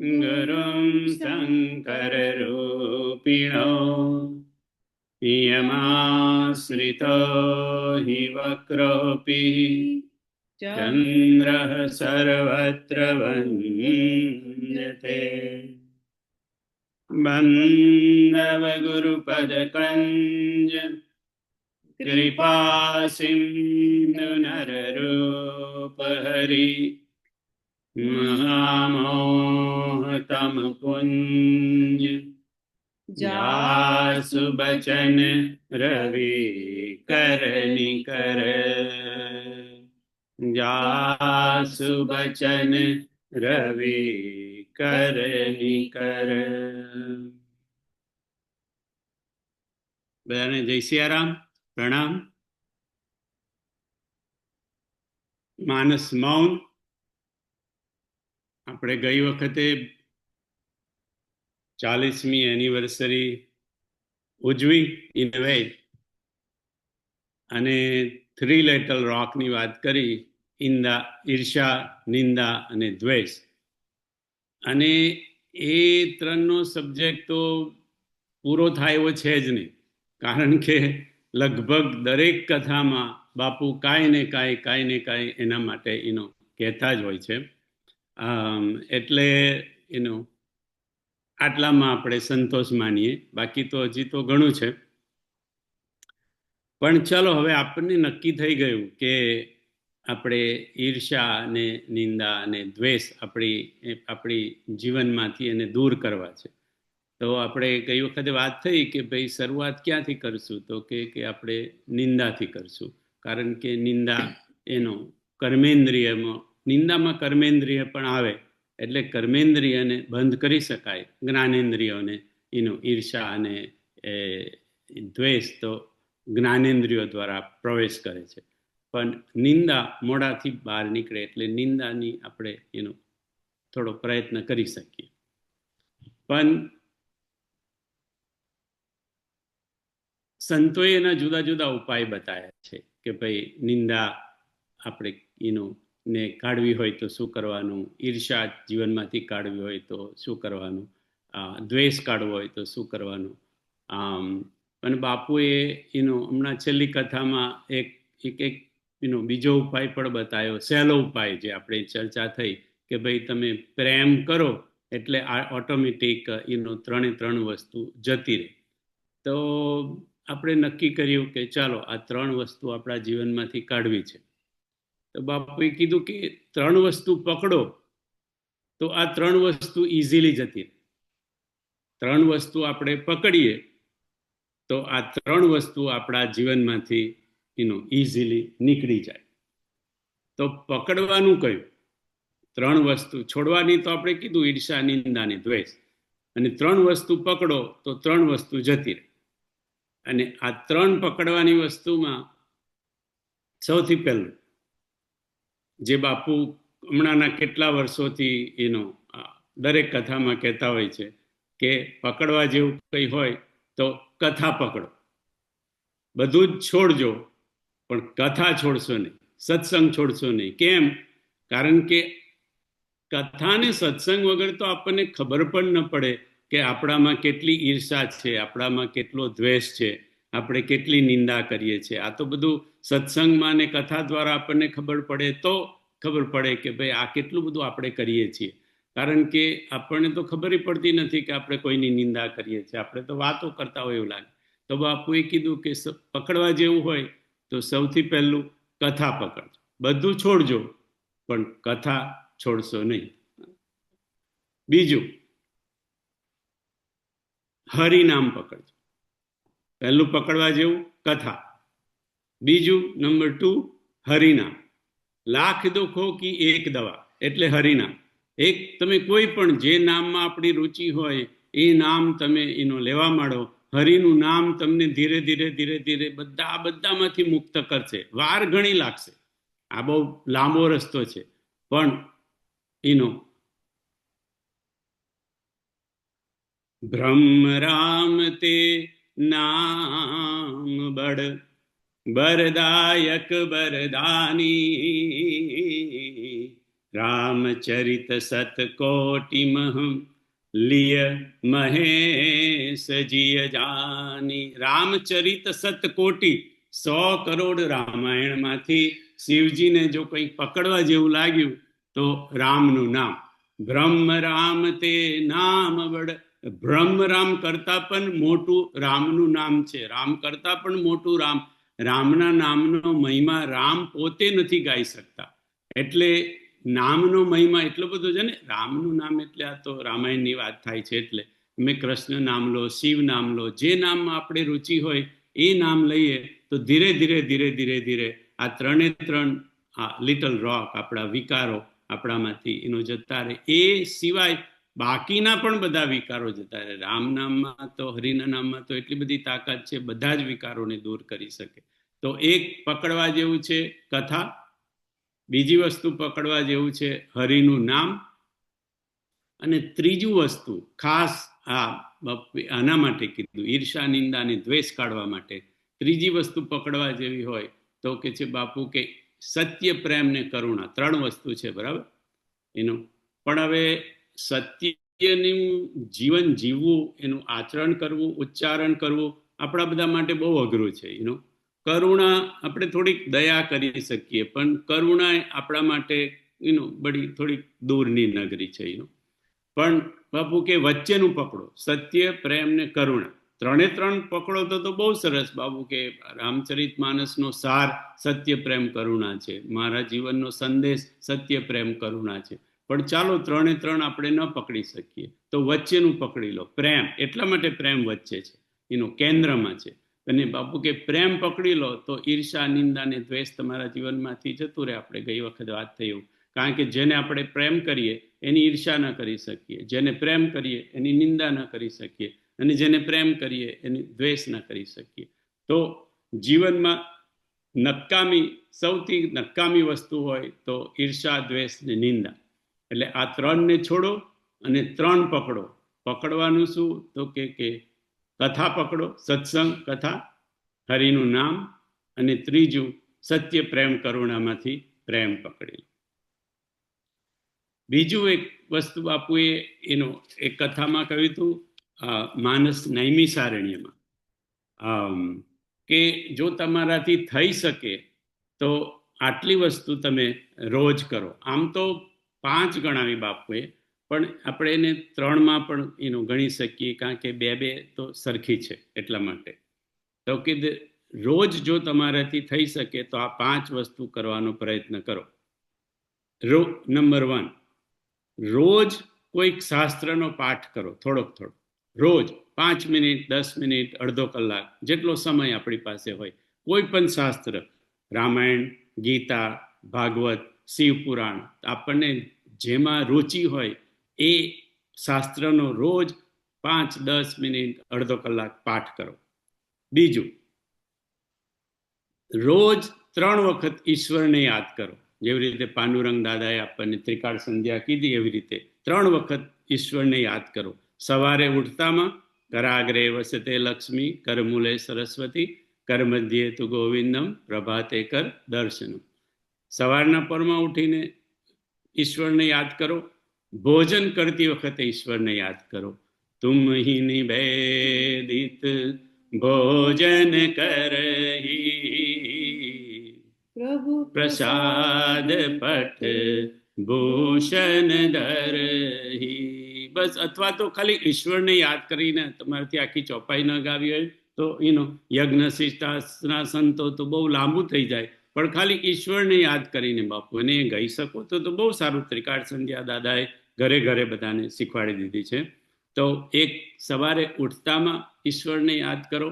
गुरुं शङ्कररूपिणो यमाश्रितो हि वक्रोऽपि चन्द्रः सर्वत्र वन्द्यते। बन्धवगुरुपदकञ्ज कृपासिन्धु नररूपहरि महामोहतमपुञ्ज जासु बचन रवि करनिकर। जासु बचन रवि करनिकर। બધાને જય સિયારામ, પ્રણામ. માનસ મૌન આપણે ગઈ વખતે 40મી એનિવર્સરી ઉજવી ઇન અ વે, અને 3 લેટલ રોકની વાત કરી: ઈંદા, ઈર્ષા, નિંદા અને દ્વેષ. અને એ ત્રણનો સબ્જેક્ટ તો પૂરો થાય એવો છે જ નહીં, કારણ કે લગભગ દરેક કથામાં બાપુ કાંઈ ને કાંઈ એના માટે કહેતા જ હોય છે. એટલે આટલામાં આપણે સંતોષ માનીએ, બાકી તો હજી તો ઘણું છે. પણ ચલો, હવે આપણને નક્કી થઈ ગયું કે આપણે ઈર્ષા અને નિંદા અને દ્વેષ આપણી જીવનમાંથી એને દૂર કરવા છે. તો આપણે ગઈ વખતે વાત થઈ કે ભાઈ શરૂઆત ક્યાંથી કરશું, તો કે આપણે નિંદાથી કરશું, કારણ કે નિંદા કર્મેન્દ્રિયમાં, નિંદામાં કર્મેન્દ્રિય પણ આવે, એટલે કર્મેન્દ્રિયને બંધ કરી શકાય. જ્ઞાનેન્દ્રિયોને ઈર્ષા અને દ્વેષ તો જ્ઞાનેન્દ્રિયો દ્વારા પ્રવેશ કરે છે, પણ નિંદા મોઢાથી બહાર નીકળે, એટલે નિંદાની આપણે થોડો પ્રયત્ન કરી શકીએ. પણ સંતોએ એના જુદા જુદા ઉપાય બતાવ્યા છે કે ભાઈ નિંદા આપણે ને કાઢવી હોય તો શું કરવાનું, ઈર્ષા જીવનમાંથી કાઢવી હોય તો શું કરવાનું, દ્વેષ કાઢવો હોય તો શું કરવાનું. અને બાપુએ હમણાં છેલ્લી કથામાં એક બીજો ઉપાય પણ બતાવ્યો, સહેલો ઉપાય, જે આપણે ચર્ચા થઈ કે ભાઈ તમે પ્રેમ કરો એટલે ઓટોમેટિક 3 વસ્તુ જતી રહે. તો આપણે નક્કી કર્યું કે ચાલો આ 3 વસ્તુ આપણા જીવનમાંથી કાઢવી છે. તો બાપુએ કીધું કે 3 વસ્તુ પકડો તો આ 3 વસ્તુ ઇઝીલી જતી રહે. 3 વસ્તુ આપણે પકડીએ તો આ 3 વસ્તુ આપણા જીવનમાંથી ઇઝીલી નીકળી જાય. તો પકડવાનું કયું? 3 વસ્તુ છોડવાની તો આપણે કીધું, ઈર્ષા, નિંદા અને દ્વેષ. અને 3 વસ્તુ પકડો તો 3 વસ્તુ જતી રહે. અને આ 3 પકડવાની વસ્તુમાં સૌથી પહેલું, જે બાપુ હમણાંના કેટલા વર્ષોથી દરેક કથામાં કહેતા હોય છે કે પકડવા જેવું કંઈ હોય તો કથા પકડો. બધું જ છોડજો, પણ કથા છોડશો નહીં, સત્સંગ છોડશો નહીં. કેમ? કારણ કે કથા ને સત્સંગ વગર તો આપણને ખબર પણ ન પડે કે આપણામાં કેટલી ઈર્ષા છે, આપણામાં કેટલો દ્વેષ છે, આપણે કેટલી નિંદા કરીએ છીએ. આ તો બધું સત્સંગમાં ને કથા દ્વારા આપણને ખબર પડે તો ખબર પડે કે ભાઈ આ કેટલું બધું આપણે કરીએ છીએ. કારણ કે આપણને તો ખબર પડતી નથી કે આપણે કોઈની નિંદા કરીએ છીએ, આપણે તો વાતો કરતા હોય એવું લાગે. તો બાપુએ કીધું કે પકડવા જેવું હોય તો સૌથી પહેલું કથા પકડજો. બધું છોડજો પણ કથા છોડશો નહીં. બીજું, હરિનામ પકડજો. પહેલું પકડવા જેવું કથા. બીજું, નંબર 2, હરિનામ. લાખ દુઃખો કી એક દવા, એટલે હરિનામ. એક તમે કોઈ પણ જે નામમાં આપણી રુચિ હોય એ નામ તમે લેવા માંડો. હરિનું નામ તમને ધીરે ધીરે ધીરે ધીરે બધામાંથી મુક્ત કરશે. વાર ઘણી લાગશે, આ બહુ લાંબો રસ્તો છે, પણ બ્રહ્મ રામ તે નામ બડ બરદાયક બરદાની, રામચરિત સતકોટિમહં લિય મહેશ જીય જાની. રામચરિત સતકોટી, 100 કરોડ રામાયણમાંથી શિવજીને જો કંઈક પકડવા જેવું લાગ્યું તો રામનું નામ. બ્રહ્મ રામ તે નામ વડ, બ્રહ્મ રામ કરતા પણ મોટું રામનું નામ છે. રામ કરતા પણ મોટું રામ. રામના નામનો મહિમા રામ પોતે નથી ગાઈ શકતા. એટલે નામનો મહિમા એટલો બધો છે ને. રામનું નામ એટલે આ તો રામાયણની વાત થાય છે. એટલે તમે કૃષ્ણ નામ લો, શિવ નામ લો, જે નામમાં આપણે રુચિ હોય એ નામ લઈએ તો ધીરે ધીરે ધીરે ધીરે ધીરે આ ત્રણે ત્રણ આ લિટલ રોક, આપણા વિકારો આપણામાંથી એનો જતા રહે. એ સિવાય બાકીના પણ બધા વિકારો જતા રહે. રામ નામમાં તો, હરિના નામમાં તો એટલી બધી તાકાત છે, બધા જ વિકારોને દૂર કરી શકે. તો એક પકડવા જેવું છે કથા. બીજી વસ્તુ પકડવા જેવું છે હરિનું નામ. અને ત્રીજું વસ્તુ ખાસ આના માટે કીધું, ઈર્ષા નિંદા અને દ્વેષ કાઢવા માટે ત્રીજી વસ્તુ પકડવા જેવી હોય તો કે છે બાપુ કે સત્ય, પ્રેમ ને કરુણા. 3 વસ્તુ છે, બરાબર એનું. પણ હવે સત્યનું જીવન જીવવું, એનું આચરણ કરવું, ઉચ્ચારણ કરવું આપણા બધા માટે બહુ અઘરું છે. કરુણા આપણે થોડીક દયા કરી શકીએ, પણ કરુણા આપણા માટે બડી થોડીક દૂરની નગરી છે. પણ બાપુ કે વચ્ચેનું પકડો, સત્ય, પ્રેમ ને કરુણા. 3 પકડો તો બહુ સરસ બાપુ કે રામચરિત માનસનો સાર સત્ય, પ્રેમ, કરુણા છે. મારા જીવનનો સંદેશ સત્ય, પ્રેમ, કરુણા છે. પણ ચાલો 3 આપણે ન પકડી શકીએ તો વચ્ચેનું પકડી લો, પ્રેમ. એટલા માટે પ્રેમ વચ્ચે છે, કેન્દ્રમાં છે. અને બાપુ કે પ્રેમ પકડી લો તો ઈર્ષા, નિંદા ને દ્વેષ તમારા જીવનમાંથી જતું રહે. આપણે ગઈ વખત વાત થઈ એવું. કારણ કે જેને આપણે પ્રેમ કરીએ એની ઈર્ષા ન કરી શકીએ, જેને પ્રેમ કરીએ એની નિંદા ન કરી શકીએ, અને જેને પ્રેમ કરીએ એની દ્વેષ ન કરી શકીએ. તો જીવનમાં સૌથી નકામી વસ્તુ હોય તો ઈર્ષા, દ્વેષ ને નિંદા. એટલે આ 3ને છોડો અને 3 પકડો. પકડવાનું શું તો કે કથા પકડો, સત્સંગ, કથા, હરિનું નામ, અને ત્રીજું સત્ય, પ્રેમ, કરુણામાંથી પ્રેમ પકડી. બીજું એક વસ્તુ બાપુએ એક કથામાં કહ્યું હતું, માનસ નૈમિષારણ્યમાં, કે જો તમારાથી થઈ શકે તો આટલી વસ્તુ તમે રોજ કરો. આમ તો 5 ગણાવી બાપુએ, પણ આપણે એને 3માં પણ ગણી શકીએ, કારણ કે 2 તો સરખી છે. એટલા માટે તો કે રોજ જો તમારાથી થઈ શકે તો આ 5 વસ્તુ કરવાનો પ્રયત્ન કરો. નંબર 1, રોજ કોઈક શાસ્ત્રનો પાઠ કરો, થોડોક. રોજ 5 મિનિટ, 10 મિનિટ, અડધો કલાક, જેટલો સમય આપણી પાસે હોય. કોઈ પણ શાસ્ત્ર, રામાયણ, ગીતા, ભાગવત, શિવપુરાણ, આપણને જેમાં રુચિ હોય એ શાસ્ત્રનો રોજ 5, 10 મિનિટ, અડધો કલાક પાઠ કરો. બીજું, રોજ 3 વખત ઈશ્વરને યાદ કરો. જેવી રીતે પાંડુરંગ દાદાએ આપણને ત્રિકાળ સંધ્યા કીધી, એવી રીતે 3 વખત ઈશ્વરને યાદ કરો. સવારે ઉઠતામાં કરાગ્રે વસતે લક્ષ્મી, કરમૂલે સરસ્વતી, કરમધ્યે તુ ગોવિંદમ, પ્રભાતે કર દર્શનમ. સવારના પરમાં ઉઠીને ઈશ્વરને યાદ કરો. ભોજન કરતી વખતે ઈશ્વરને યાદ કરો. તુમ હી નિવેદિત ભોજન કરહી, પ્રભુ પ્રસાદ પટ ભૂષણ ધરહી. બસ. અથવા તો ખાલી ઈશ્વરને યાદ કરીને તમારાથી આખી ચોપાઈ ન ગાવી હોય તો યજ્ઞ શિષ્ટાસન તો બહુ લાંબુ થઈ જાય. પણ ખાલી ઈશ્વરને યાદ કરીને બાપુ એને ગાઈ શકો તો બહુ સારું. ત્રિકાળ સંધ્યા દાદાએ ઘરે ઘરે બધાને શીખવાડી દીધી છે. તો એક, સવારે ઉઠતામાં ઈશ્વરને યાદ કરો,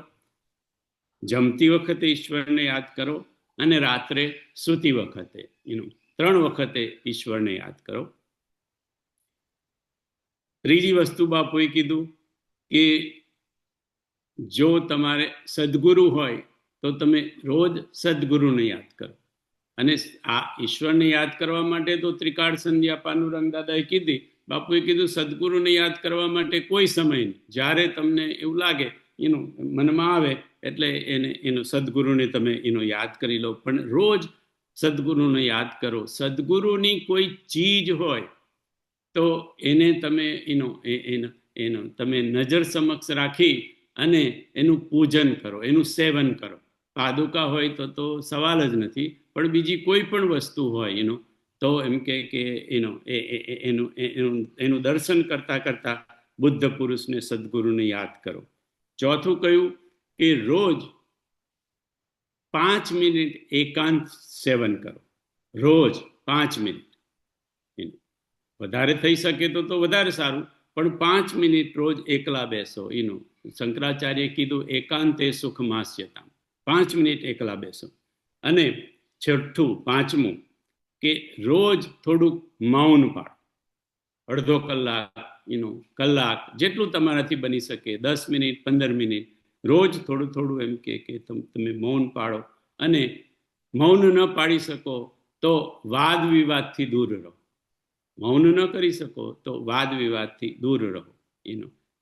જમતી વખતે ઈશ્વરને યાદ કરો, અને રાત્રે સૂતી વખતે 3 વખતે ઈશ્વરને યાદ કરો. ત્રીજી વસ્તુ બાપુએ કીધું કે જો તમારે સદગુરુ હોય તો તમે રોજ સદગુરુને યાદ કરો. અને આ ઈશ્વરને યાદ કરવા માટે તો ત્રિકાળ સંધ્યા પાંડુરંગ દાદાએ કીધી. બાપુએ કીધું સદગુરુને યાદ કરવા માટે કોઈ સમય નહીં, જ્યારે તમને એવું લાગે મનમાં આવે એટલે એને સદગુરુને તમે યાદ કરી લો. પણ રોજ સદગુરુને યાદ કરો. સદગુરુની કોઈ ચીજ હોય તો એને તમે એનો તમે નજર સમક્ષ રાખી અને એનું પૂજન કરો, એનું સેવન કરો. પાદુકા હોય તો સવાલ જ નથી, પણ બીજી કોઈ પણ વસ્તુ હોય તો એમ કે એનું દર્શન કરતા કરતા બુદ્ધ પુરુષને, સદગુરુને યાદ કરો. ચોથું કહ્યું કે રોજ 5 મિનિટ એકાંત સેવન કરો. રોજ 5 મિનિટ, વધારે થઈ શકે તો વધારે સારું, પણ 5 મિનિટ રોજ એકલા બેસો. શંકરાચાર્ય કીધું એકાંતે સુખ માસ્યતા. 5 મિનિટ એકલા બેસો. અને છઠ્ઠું, પાંચમું, કે રોજ થોડુંક મૌન પાડો. અડધો કલાક, કલાક, જેટલું તમારાથી બની શકે, 10 મિનિટ, 15 મિનિટ, રોજ થોડું થોડું એમ કે તમે મૌન પાડો. અને મૌન ન પાડી શકો તો વાદ વિવાદથી દૂર રહો. મૌન ન કરી શકો તો વાદ વિવાદથી દૂર રહો.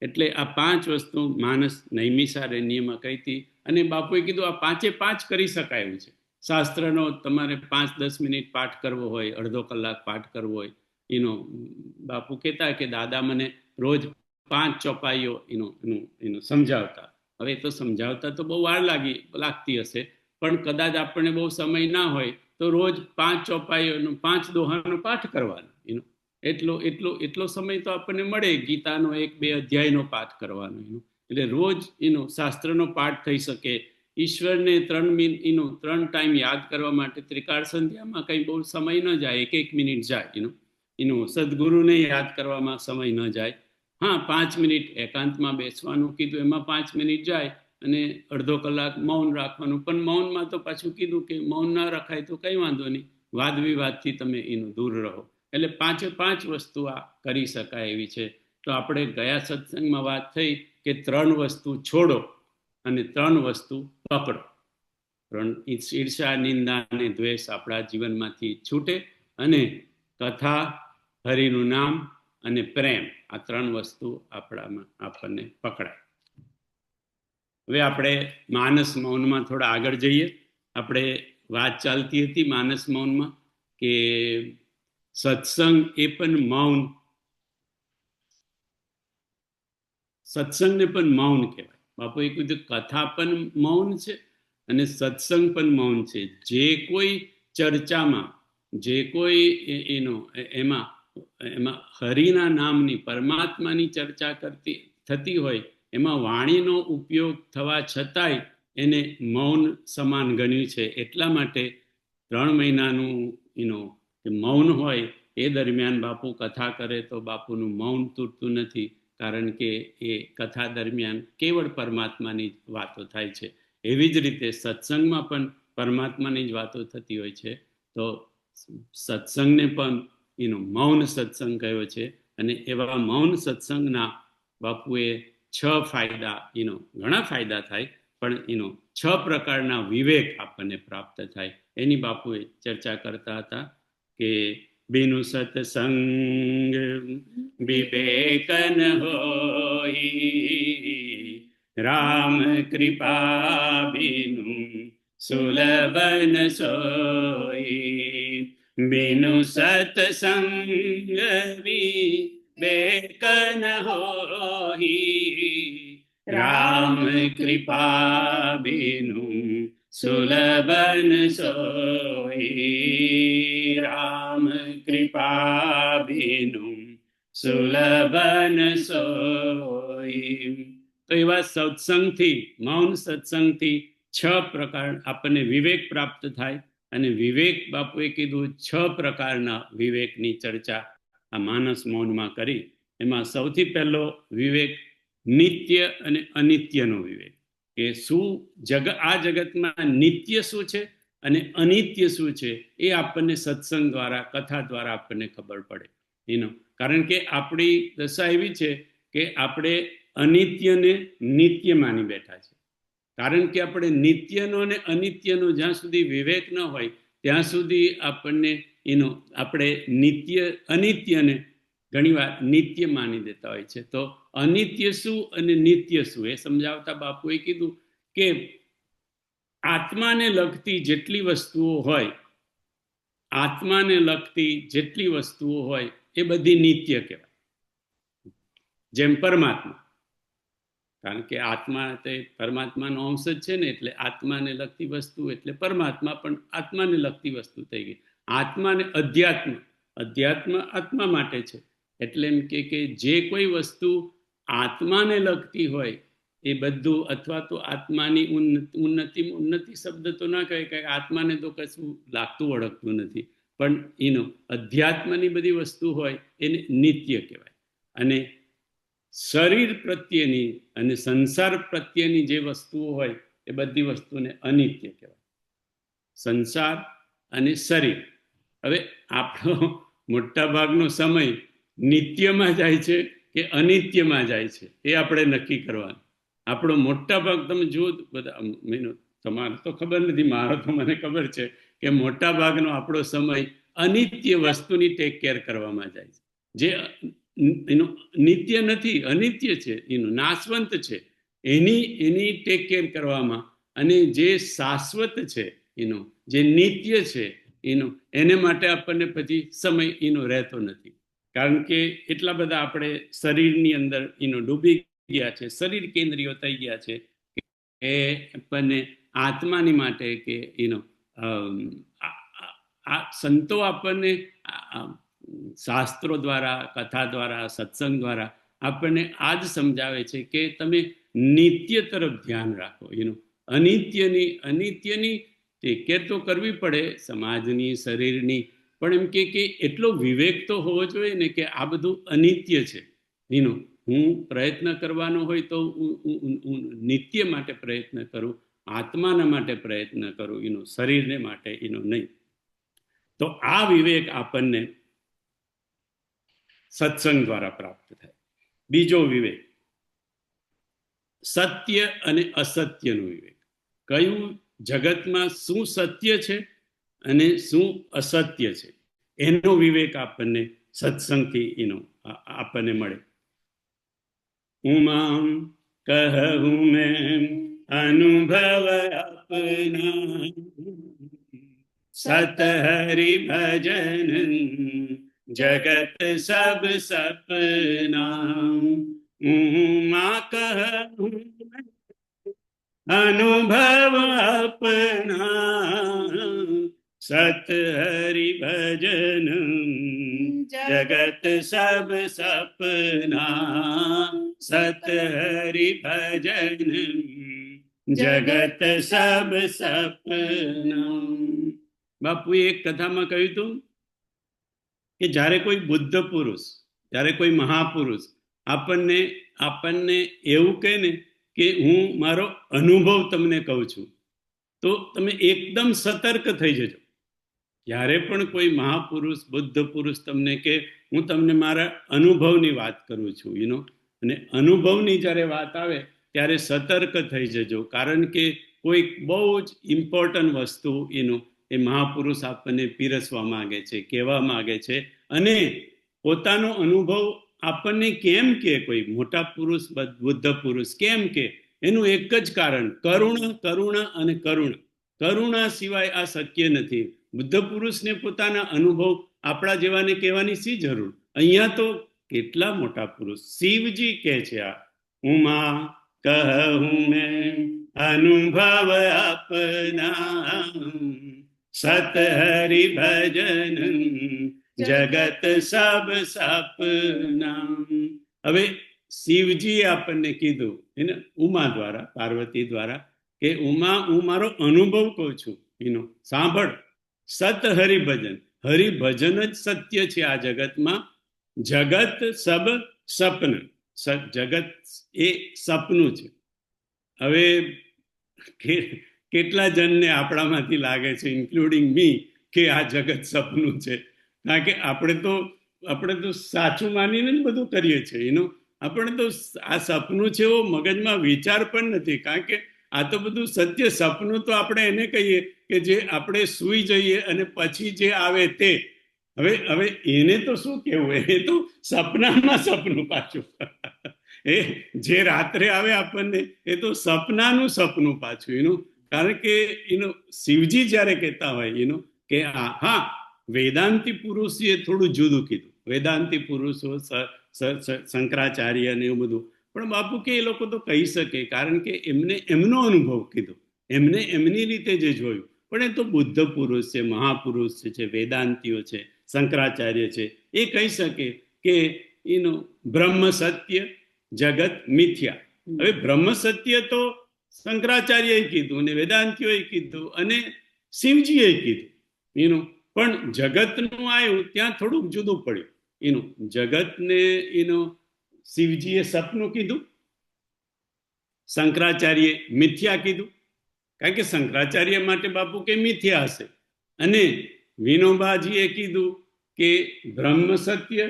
એટલે આ 5 વસ્તુ માનસ નૈમિષારણ્યમાં નિયમમાં કહી હતી. અને બાપુએ કીધું આ 5 કરી શકાય એવું છે. શાસ્ત્રનો તમારે 5-10 મિનિટ પાઠ કરવો હોય, અડધો કલાક પાઠ કરવો હોય, બાપુ કહેતા કે દાદા મને રોજ 5 ચોપાઈઓ સમજાવતા. હવે તો સમજાવતા તો બહુ વાર લાગતી હશે, પણ કદાચ આપણને બહુ સમય ના હોય તો રોજ 5 ચોપાઈઓનો, 5 દોહાનો પાઠ કરવાનો. એટલો સમય તો આપણને મળે. ગીતાનો 1-2 અધ્યાયનો પાઠ કરવાનો. એટલે રોજ શાસ્ત્રનો પાઠ થઈ શકે. ઈશ્વરને 3 ટાઈમ યાદ કરવા માટે ત્રિકાળ સંધ્યામાં કઈ બહુ સમય ન જાય, 1 મિનિટ જાય. સદગુરુને યાદ કરવામાં સમય ન જાય. હા, 5 મિનિટ એકાંતમાં બેસવાનું કીધું, એમાં 5 મિનિટ જાય. અને અડધો કલાક મૌન રાખવાનું. પણ મૌનમાં તો પાછું કીધું કે મૌન ના રખાય તો કઈ વાંધો નહીં, વાદ વિવાદથી તમે દૂર રહો. એટલે 5 વસ્તુ આ કરી શકાય એવી છે. તો આપણે ગયા સત્સંગમાં વાત થઈ કે 3 વસ્તુ છોડો અને 3 વસ્તુ પકડો. ઈર્ષા, નિંદા અને દ્વેષ આપણા જીવનમાંથી છૂટે અને કથા, હરિનું નામ અને પ્રેમ, આ 3 વસ્તુ આપણને પકડાય. હવે આપણે માનસ મૌનમાં થોડા આગળ જઈએ. આપણે વાત ચાલતી હતી માનસ મૌનમાં કે સત્સંગ એ પણ મૌન, સત્સંગને પણ મૌન કહેવાય. બાપુએ કીધું કથા પણ મૌન છે અને સત્સંગ પણ મૌન છે. જે કોઈ ચર્ચામાં, જે કોઈ એમાં હરિના નામની, પરમાત્માની ચર્ચા થતી હોય, એમાં વાણીનો ઉપયોગ થવા છતાંય એને મૌન સમાન ગણ્યું છે. એટલા માટે 3 મહિનાનું મૌન હોય એ દરમિયાન બાપુ કથા કરે તો બાપુનું મૌન તૂટતું નથી, કારણ કે એ કથા દરમિયાન કેવળ પરમાત્માની વાતો થાય છે. એવી જ રીતે સત્સંગમાં પણ પરમાત્માની જ વાતો થતી હોય છે. તો સત્સંગને પણ મૌન સત્સંગ કયો છે. અને એવા મૌન સત્સંગના બાપુએ 6 ફાયદા, ઘણા ફાયદા થાય, પણ 6 પ્રકારના વિવેક આપણને પ્રાપ્ત થાય એની બાપુએ ચર્ચા કરતા હતા કે બિનુ સત્સંગ વિવેકન હોઈ, રામ કૃપા બિનુ સુલભન સોઈ. બિનુ સત્સંગ વિવેકન હોઈ, રામ કૃપા બિનુ સુલભન સોઈ. રામ કૃપા બિનુ સુલભન સોઈ. તો એવા સત્સંગથી, મૌન સત્સંગથી 6 પ્રકાર આપણને વિવેક પ્રાપ્ત થાય. અને વિવેક બાપુએ કીધું 6 પ્રકારના વિવેકની ચર્ચા આ માનસ મૌનમાં કરી. એમાં સૌથી પહેલો વિવેક નિત્ય અને અનિત્યનો વિવેક, કે શું આ જગતમાં નિત્ય શું છે અને અનિત્ય શું છે એ આપણને સત્સંગ દ્વારા, કથા દ્વારા આપણને ખબર પડે. કારણ કે આપણી દશા એવી છે કે આપણે અનિત્યને નિત્ય માની બેઠા છે. કારણ કે આપણે નિત્યનો અને અનિત્યનો જ્યાં સુધી વિવેક ન હોય ત્યાં સુધી આપણે અનિત્યને ઘણીવાર નિત્ય માની દેતા હોય છે. તો અનિત્ય શું અને નિત્ય શું એ સમજાવતા બાપુએ કીધું કે આત્માને લગતી જેટલી વસ્તુઓ હોય આત્માને લગતી જેટલી વસ્તુઓ હોય એ બધી નિત્ય કહેવાય. જેમ પરમાત્મા, કારણ કે આત્મા તે પરમાત્માનો અંશ જ છે ને, એટલે આત્માને લગતી વસ્તુ એટલે પરમાત્મા પણ આત્માને લગતી વસ્તુ થઈ ગઈ. આત્માને અધ્યાત્મ, અધ્યાત્મ આત્મા માટે છે. એટલે એમ કે જે કોઈ વસ્તુ આત્માને લગતી હોય એ બધું, અથવા તો આત્માની ઉન્નતિ શબ્દ તો ના કહે, કે આત્માને તો કશું લાગતું ઓળખતું નથી, પણ એનો અધ્યાત્મની બધી વસ્તુ હોય એને નિત્ય કહેવાય. અને શરીર પ્રત્યેની અને સંસાર પ્રત્યેની જે વસ્તુઓ હોય એ બધી વસ્તુને અનિત્ય કહેવાય. સંસાર અને શરીર. હવે આપણો મોટા ભાગનો સમય નિત્યમાં જાય છે કે અનિત્યમાં જાય છે એ આપણે નક્કી કરવાનું. આપણો મોટા ભાગ તમે જુઓ બધા, તમારે તો ખબર નથી, મારો તો મને ખબર છે કે મોટા ભાગનો આપણો સમય અનિત્ય વસ્તુની ટેક કેર કરવામાં જાય છે. જે એનું નિત્ય નથી, અનિત્ય છે, એનું નાશવંત છે, એની ટેક કેર કરવામાં, અને જે શાશ્વત છે એનો, જે નિત્ય છે એનો, એને માટે આપણને પછી સમય એનો રહેતો નથી. કારણ કે એટલા બધા આપણે શરીરની અંદર એનો ડૂબી ગયા છે, શરીર કેન્દ્રીય થઈ ગયા છે કે આપણને આત્માની માટે કે એનો સંતો આપણને શાસ્ત્રો દ્વારા, કથા દ્વારા, સત્સંગ દ્વારા આપણને આ જ સમજાવે છે કે તમે નિત્ય તરફ ધ્યાન રાખો. એનું અનિત્યની ટેક કેર તો કરવી પડે, સમાજની, શરીરની, પણ એમ કે એટલો વિવેક તો હોવો જોઈએ ને કે આ બધું અનિત્ય છે. એનું હું પ્રયત્ન કરવાનો હોય તો હું નિત્ય માટે પ્રયત્ન કરું, આત્માના માટે પ્રયત્ન કરું, એનું શરીરને માટે એનું નહીં. તો આ વિવેક આપણને સત્સંગ દ્વારા પ્રાપ્ત થાય. બીજો વિવેક, સત્ય અને અસત્યનો વિવેક. કયું જગતમાં શું સત્ય છે અને શું અસત્ય છે એનો વિવેક આપણને સત્સંગથી એનો આપણને મળે. ઉમા કહું મેં અનુભવ આપના, સત હરિ ભજન જગત સબ સપના. ઉમા કહું અનુભવ આપના, સત હરિ ભજન જગત સબ સપના. સત હરિ ભજન જગત સબ સપના. બાપુએ એક કથામાં કહ્યું હતું કે જ્યારે કોઈ બુદ્ધ પુરુષ, જ્યારે કોઈ મહાપુરુષ આપણને એવું કહે ને કે હું મારો અનુભવ તમને કહું છું, તો તમે એકદમ સતર્ક થઈ જજો. જ્યારે પણ કોઈ મહાપુરુષ, બુદ્ધ પુરુષ તમને કે હું તમને મારા અનુભવની વાત કરું છું, અને અનુભવની જ્યારે વાત આવે ત્યારે સતર્ક થઈ જજો. કારણ કે કોઈ બહુ જ ઇમ્પોર્ટન્ટ વસ્તુ એ મહાપુરુષ આપણને પીરસવા માંગે છે, કહેવા માંગે છે. અને પોતાનો અનુભવ આપણને કેમ કે, કોઈ મોટા પુરુષ, બુદ્ધ પુરુષ કેમ કે, એનું એક જ કારણ, કરુણા અને કરુણા સિવાય આ શક્ય નથી. બુદ્ધ પુરુષને પોતાના અનુભવ આપણા જેવાને કહેવાની શી જરૂર? અહીંયા તો કેટલા મોટા પુરુષ, શિવજી કહે છે, આ ઉમા કહું મેં અનુભવ આપના, સત હરિ ભજન જગત સબ સપના. હવે શિવજી આપણને કીધું એને ઉમા દ્વારા, પાર્વતી દ્વારા, કે ઉમા હું મારો અનુભવ કહું છું, સાંભળ. સત હરિભજન, હરિભજન જ સત્ય છે આ જગતમાં. જગત સબ સપન, જગત એ સપનું છે. હવે કેટલા જણને આપણામાંથી લાગે છે, ઇન્ક્લુડિંગ મી, કે આ જગત સપનું છે? કારણ કે આપણે તો સાચું માનીને જ બધું કરીએ છીએ. આપણે તો આ સપનું છે એવો મગજમાં વિચાર પણ નથી. કારણ કે આ તો બધું સત્ય. સપનું તો આપણે એને કહીએ કે જે આપણે સૂઈ જઈએ અને પછી જે આવે તે. હવે એને તો શું કહેવું? એ તો સપનામાં સપનું પાછું. એ જે રાત્રે આવે આપણને એ તો સપનાનું સપનું પાછું. કારણ કે શિવજી જ્યારે કહેતા હોય કે હા, વેદાંતી પુરુષે થોડું જુદું કીધું. વેદાંતી પુરુષો શંકરાચાર્ય ને એવું બધું, પણ બાપુ કે એ લોકો તો કહી શકે, કારણ કે એમને એમનો અનુભવ કીધો, એમને એમની રીતે જે જોયું. પણ એ તો બુદ્ધ પુરુષ છે, મહાપુરુષ છે, વેદાંતિઓ છે, શંકરાચાર્ય છે, એ કહી શકે કે એનું બ્રહ્મ સત્ય, જગત મિથ્યા. હવે બ્રહ્મ સત્ય તો શંકરાચાર્યએ કીધું અને વેદાંતિઓએ કીધું અને શિવજીએ કીધું એનું. પણ જગતનું આવ્યું ત્યાં થોડુંક જુદું પડ્યું એનું. જગતને એનું શિવજીએ સપનું કીધું, શંકરાચાર્ય મિથ્યા કીધું. કારણ કે શંકરાચાર્ય માટે બાપુ કે મિથ્યા હશે, અને વિનોબાજીએ કીધું કે બ્રહ્મ સત્ય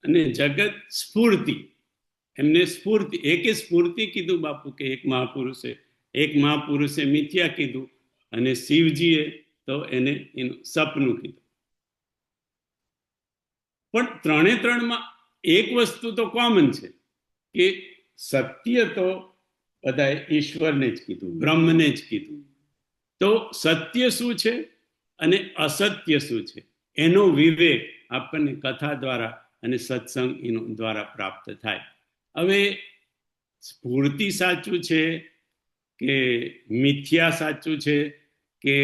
અને જગત સ્ફૂર્તિ. એમને સ્ફૂર્તિ, એકે સ્ફૂર્તિ કીધું બાપુ કે એક મહાપુરુષે મિથ્યા કીધું, અને શિવજીએ તો એને એનું સપનું કીધું. પણ ત્રણે ત્રણમાં એક વસ્તુ તો કોમન છે કે સત્ય તો બધાએ ઈશ્વરને જ કીધું, બ્રહ્મને જ કીધું. તો સત્ય શું છે અને અસત્ય શું છે એનો વિવેક આપણને કથા દ્વારા અને સત્સંગ એનો દ્વારા પ્રાપ્ત થાય. હવે સ્ફૂર્તિ સાચું છે કે મિથ્યા સાચું છે કે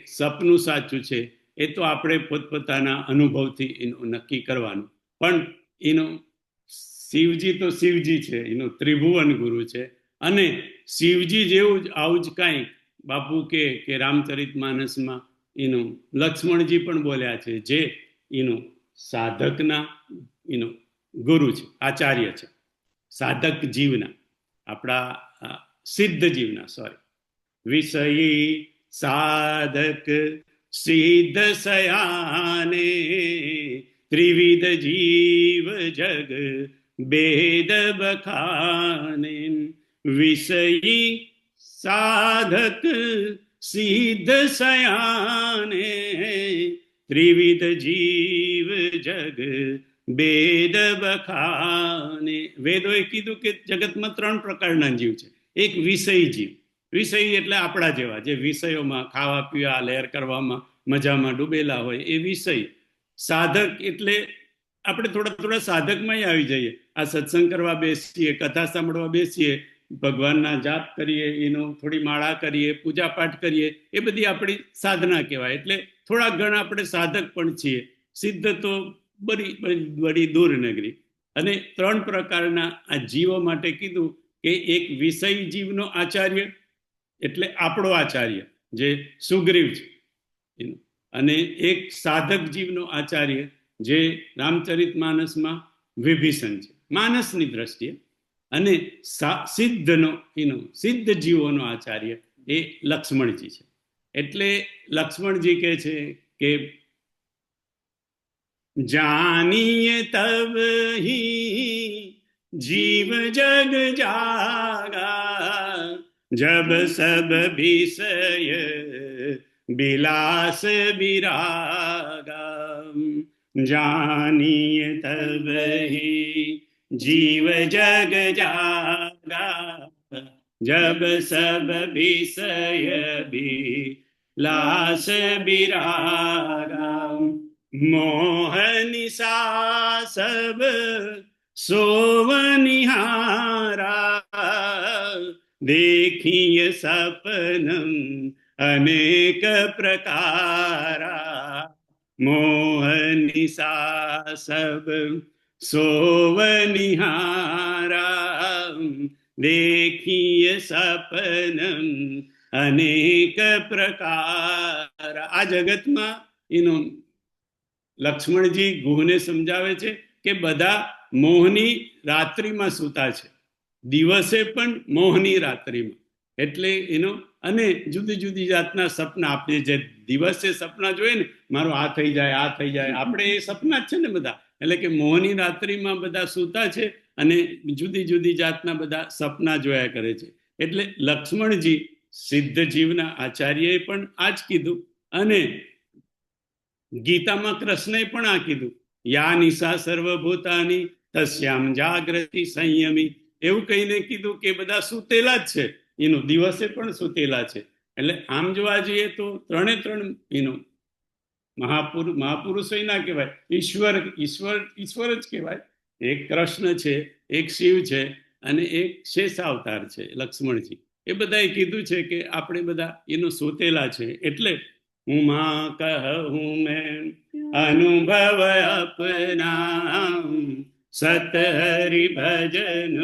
સપનું સાચું છે, એ તો આપણે પોતપોતાના અનુભવથી એનું નક્કી કરવાનું. પણ એનો શિવજી તો શિવજી છે, એનો ત્રિભુવન ગુરુ છે, અને શિવજી જેવું જ આવું જ કાંઈ બાપુ કે રામચરિત માનસમાં એનું લક્ષ્મણજી પણ બોલ્યા છે, જે એનું સાધકના એનું ગુરુ છે, આચાર્ય છે, સાધક જીવના, આપણા સિદ્ધ જીવના, વિષયી સાધક સિદ્ધ સયાને ત્રિવિધ જીવ જગ બેદ બખાને. વિષયી સાધક સિદ્ધ સયાને ત્રિવિધ જીવ જગ બેદ બખાને. વેદોએ કીધું કે જગતમાં 3 પ્રકારના જીવ છે. એક વિષય જીવ, વિષય એટલે આપણા જેવા, જે વિષયોમાં ખાવા પીવા લહેર કરવામાં મજામાં ડૂબેલા હોય, એ વિષય. સાધક એટલે આપણે થોડા સાધકમાં આવી જઈએ. આ સત્સંગ કરવા બેસીએ, કથા સાંભળવા બેસીએ, ભગવાનના જાપ કરીએ, એનો થોડી માળા કરીએ, પૂજા પાઠ કરીએ, એ બધી આપણી સાધના કહેવાય. એટલે થોડા ઘણા આપણે સાધક પણ છીએ. સિદ્ધ તો બડી દૂર નગરી. અને 3 પ્રકારના આ જીવો માટે કીધું કે એક વિષય જીવનો આચાર્ય એટલે આપણો આચાર્ય જે સુગ્રીવ છે, અને એક સાધક જીવનો આચાર્ય જે રામચરિત માનસમાં વિભીષણ છે માનસની દ્રષ્ટિએ, અને સિદ્ધ જીવોનો આચાર્ય એ લક્ષ્મણજી છે. એટલે લક્ષ્મણજી કહે છે કે જાનીએ તબ હી જીવ જગ જાગા, જબ સબ વિષય બિલાસ બિરાગા. જાનીએ તબ હી જીવ જગ જાગા, જબ સબ વિષય બિલાસ બિરાગા. મોહનિશા સબ સોવનિહારા, देखिए सपनम अनेक प्रकारा. मोहनिशा सब सोवनिहारा, देखिए સપનમ અનેક પ્રકાર. આ જગતમાં એનો લક્ષ્મણજી ગુહને સમજાવે છે કે બધા મોહની રાત્રિમાં સૂતા છે, દિવસે પણ મોહની રાત્રિમાં. એટલે એનો અને જુદી જુદી જાતના સપના આપીએ. જે દિવસે સપના જોઈએ ને, મારું આ થઈ જાય, આ થઈ જાય, આપણે એ સપના જ છે ને બધા. એટલે કે મોહની રાત્રિમાં બધા સૂતા છે અને જુદી જુદી જાતના બધા સપના જોયા કરે છે. એટલે લક્ષ્મણજી સિદ્ધ જીવના આચાર્યએ પણ આ જ કીધું, અને ગીતામાં કૃષ્ણએ પણ આ કીધું, યા નિશા સર્વભૂતાની તસ્યામ જાગૃતિ સંયમી. એવું કહીને કીધું કે બધા સૂતેલા જ છે, એનું દિવસે પણ સૂતેલા છે. એટલે આમ જોવા જઈએ તો 3 એનું મહાપુરુષો ના કહેવાય, ઈશ્વર ઈશ્વર ઈશ્વર જ કહેવાય. એક કૃષ્ણ છે, એક શિવ છે અને એક શેષ અવતાર છે લક્ષ્મણજી. એ બધાએ કીધું છે કે આપણે બધા એનો સોતેલા છે. એટલે હું માં કહું મેં અનુભવ અપના, સત હરિ ભજન